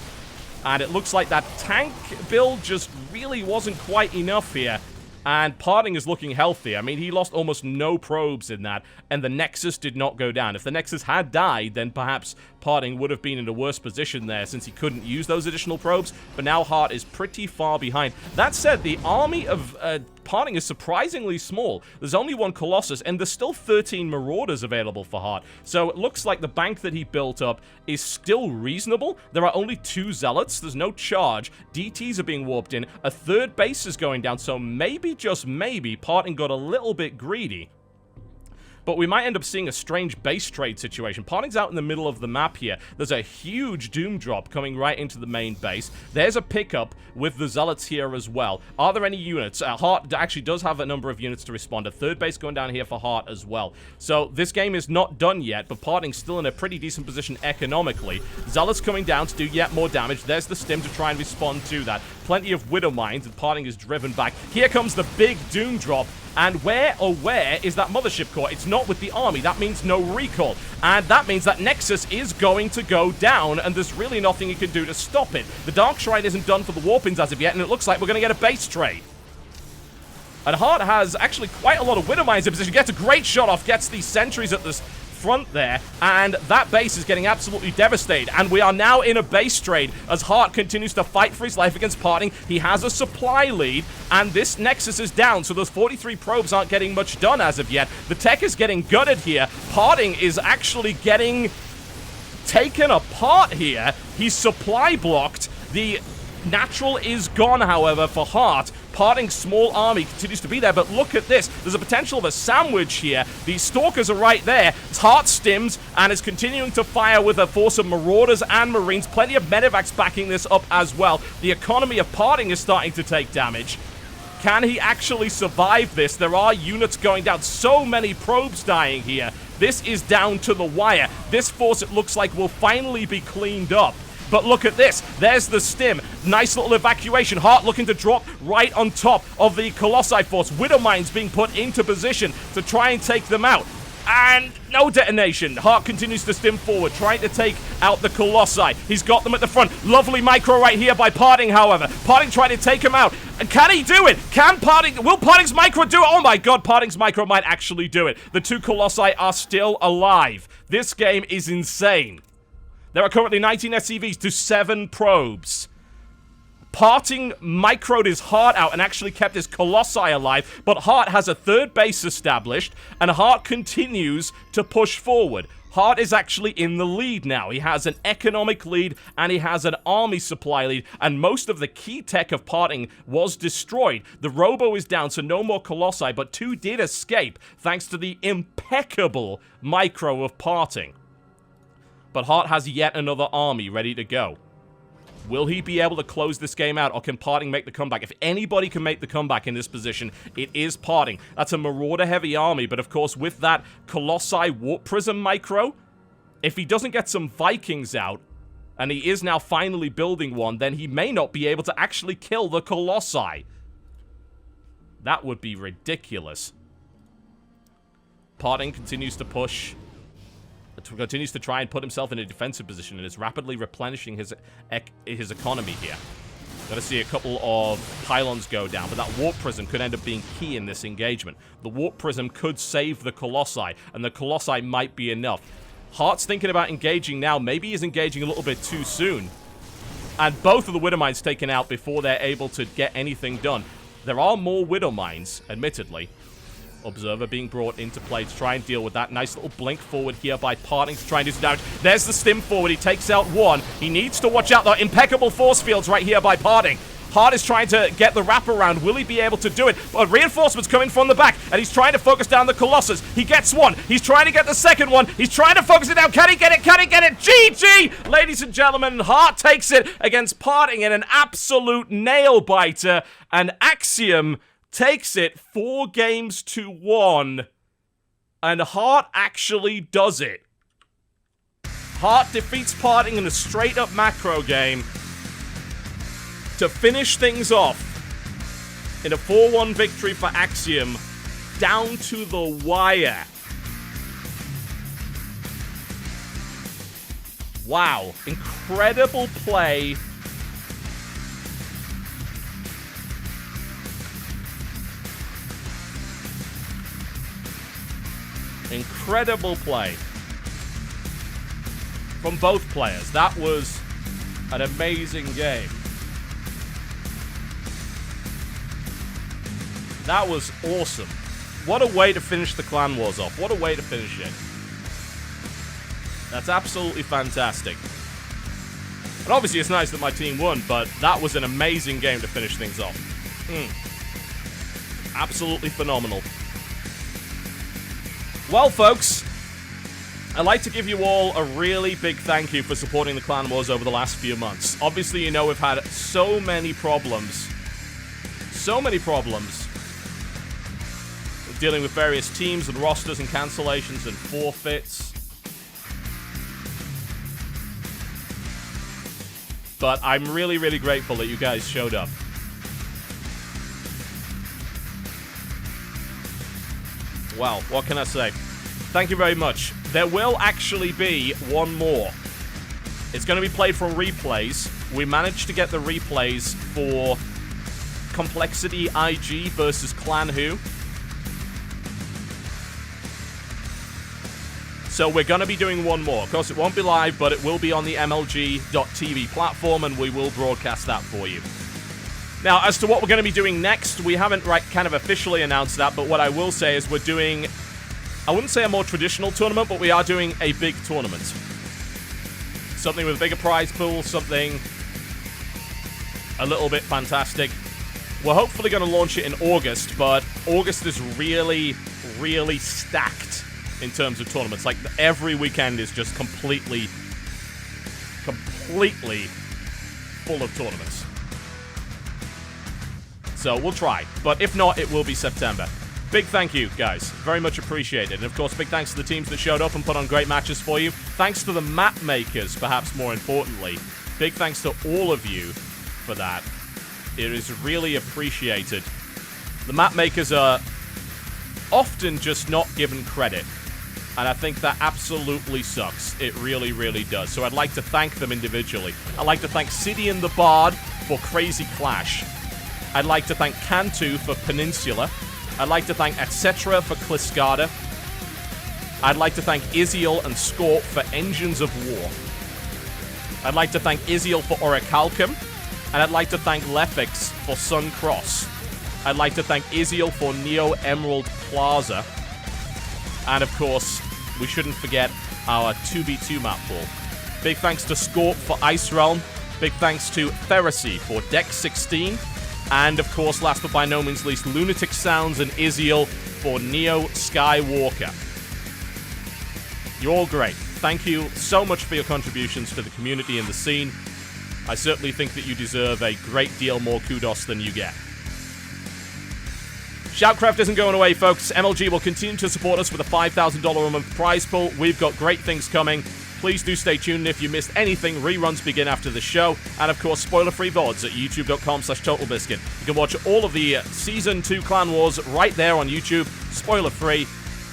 and it looks like that tank build just really wasn't quite enough here. And Parting is looking healthy. I mean, he lost almost no probes in that, and the Nexus did not go down. If the Nexus had died, then perhaps Parting would have been in a worse position there since he couldn't use those additional probes, but now Hart is pretty far behind. That said, the army of Parting is surprisingly small. There's only 1 Colossus, and there's still 13 Marauders available for Hart. So it looks like the bank that he built up is still reasonable. There are only 2 Zealots. There's no charge. DTs are being warped in. A 3rd base is going down, so maybe, just maybe, Parting got a little bit greedy. But we might end up seeing a strange base trade situation. Parting's out in the middle of the map here. There's a huge Doom Drop coming right into the main base. There's a pickup with the Zealots here as well. Are there any units? Hart actually does have a number of units to respond. A 3rd base going down here for Hart as well. So this game is not done yet, but Parting's still in a pretty decent position economically. Zealots coming down to do yet more damage. There's the stim to try and respond to that. Plenty of Widow Mines, and Parting is driven back. Here comes the big Doom Drop. And where is that Mothership Core? It's not with the army. That means no recall. And that means that Nexus is going to go down, and there's really nothing you can do to stop it. The Dark Shrine isn't done for the Warpins as of yet, and it looks like we're going to get a base trade. And Hart has actually quite a lot of Widow Mines in position. Gets a great shot off, gets these sentries at this front there, and that base is getting absolutely devastated, and we are now in a base trade as Hart continues to fight for his life against Parting. He has a supply lead, and this Nexus is down, so those 43 probes aren't getting much done as of yet. The tech is getting gutted here. Parting is actually getting taken apart here. He's supply blocked. The natural is gone, however, for Hart. Parting's small army continues to be there, but look at this. There's a potential of a sandwich here. These Stalkers are right there. Hart stims and is continuing to fire with a force of Marauders and Marines. Plenty of Medivacs backing this up as well. The economy of Parting is starting to take damage. Can he actually survive this? There are units going down. So many probes dying here. This is down to the wire. This force, it looks like, will finally be cleaned up. But look at this. There's the stim. Nice little evacuation. Hart looking to drop right on top of the Colossi force. Widow Mines being put into position to try and take them out. And no detonation. Hart continues to stim forward, trying to take out the Colossi. He's got them at the front. Lovely micro right here by Parting, however. Parting trying to take him out. And can he do it? Will Parting's micro do it? Oh my god, Parting's micro might actually do it. The 2 Colossi are still alive. This game is insane. There are currently 19 SCVs to 7 probes. Parting microed his Heart out and actually kept his Colossi alive, but Heart has a third base established, and Heart continues to push forward. Heart is actually in the lead now. He has an economic lead, and he has an army supply lead, and most of the key tech of Parting was destroyed. The Robo is down, so no more Colossi, but 2 did escape, thanks to the impeccable micro of Parting. But Heart has yet another army ready to go. Will he be able to close this game out, or can Parting make the comeback? If anybody can make the comeback in this position, it is Parting. That's a Marauder-heavy army, but of course, with that Colossi Warp Prism micro, if he doesn't get some Vikings out, and he is now finally building one, then he may not be able to actually kill the Colossi. That would be ridiculous. Parting continues to push. Continues to try and put himself in a defensive position and is rapidly replenishing his economy here. Gotta see a couple of pylons go down, but that Warp Prism could end up being key in this engagement. The Warp Prism could save the Colossi, and the Colossi might be enough. Heart's thinking about engaging now. Maybe he's engaging a little bit too soon. And both of the Widow Mines taken out before they're able to get anything done. There are more Widow Mines, admittedly. Observer being brought into play to try and deal with that. Nice little blink forward here by Parting to try and do some damage. There's the stim forward. He takes out one. He needs to watch out the impeccable force fields right here by Parting. Heart is trying to get the wraparound. Will he be able to do it? But reinforcements coming from the back, and he's trying to focus down the Colossus. He gets one. He's trying to get the second one. He's trying to focus it down. Can he get it? Can he get it? GG! Ladies and gentlemen, Heart takes it against Parting in an absolute nail-biter, and Axiom takes it 4-1, and Heart actually does it. Heart defeats Parting in a straight-up macro game to finish things off in a 4-1 victory for Axiom, down to the wire. Wow, incredible play. Incredible play from both players. That was an amazing game. That was awesome. What a way to finish the Clan Wars off. What a way to finish it. That's absolutely fantastic. And obviously it's nice that my team won, but that was an amazing game to finish things off. Absolutely phenomenal. Well, folks, I'd like to give you all a really big thank you for supporting the Clan Wars over the last few months. Obviously, you know we've had so many problems. So many problems. We're dealing with various teams and rosters and cancellations and forfeits. But I'm really, really grateful that you guys showed up. Well, what can I say? Thank you very much. There will actually be one more. It's going to be played from replays. We managed to get the replays for Complexity IG versus Clan Who. So we're going to be doing one more. Of course, it won't be live, but it will be on the MLG.TV platform, and we will broadcast that for you. Now, as to what we're going to be doing next, we haven't kind of officially announced that, but what I will say is we're doing, I wouldn't say a more traditional tournament, but we are doing a big tournament. Something with a bigger prize pool, something a little bit fantastic. We're hopefully going to launch it in August, but August is really, really stacked in terms of tournaments. Like, every weekend is just completely full of tournaments. So we'll try, but if not, it will be September. Big thank you, guys. Very much appreciated. And of course, big thanks to the teams that showed up and put on great matches for you. Thanks to the map makers, perhaps more importantly. Big thanks to all of you for that. It is really appreciated. The map makers are often just not given credit, and I think that absolutely sucks. It really, really does. So I'd like to thank them individually. I'd like to thank City and the Bard for Crazy Clash. I'd like to thank Cantu for Peninsula. I'd like to thank Etc. for Cliscada. I'd like to thank Iziel and Scorp for Engines of War. I'd like to thank Iziel for Orichalcum. And I'd like to thank Lefix for Sun Cross. I'd like to thank Iziel for Neo Emerald Plaza. And of course, we shouldn't forget our 2v2 map pool. Big thanks to Scorp for Ice Realm. Big thanks to Pheresy for Deck 16. And of course, last but by no means least, Lunatic Sounds and Iziel for Neo Skywalker. You're all great. Thank you so much for your contributions to the community and the scene. I certainly think that you deserve a great deal more kudos than you get. Shoutcraft isn't going away, folks. MLG will continue to support us with a $5,000 a month prize pool. We've got great things coming. Please do stay tuned. If you missed anything, reruns begin after the show. And of course, spoiler-free VODs at youtube.com/TotalBiscuit. You can watch all of the Season 2 Clan Wars right there on YouTube, spoiler-free.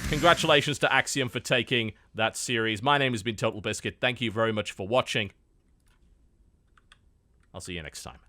Congratulations to Axiom for taking that series. My name has been TotalBiscuit. Thank you very much for watching. I'll see you next time.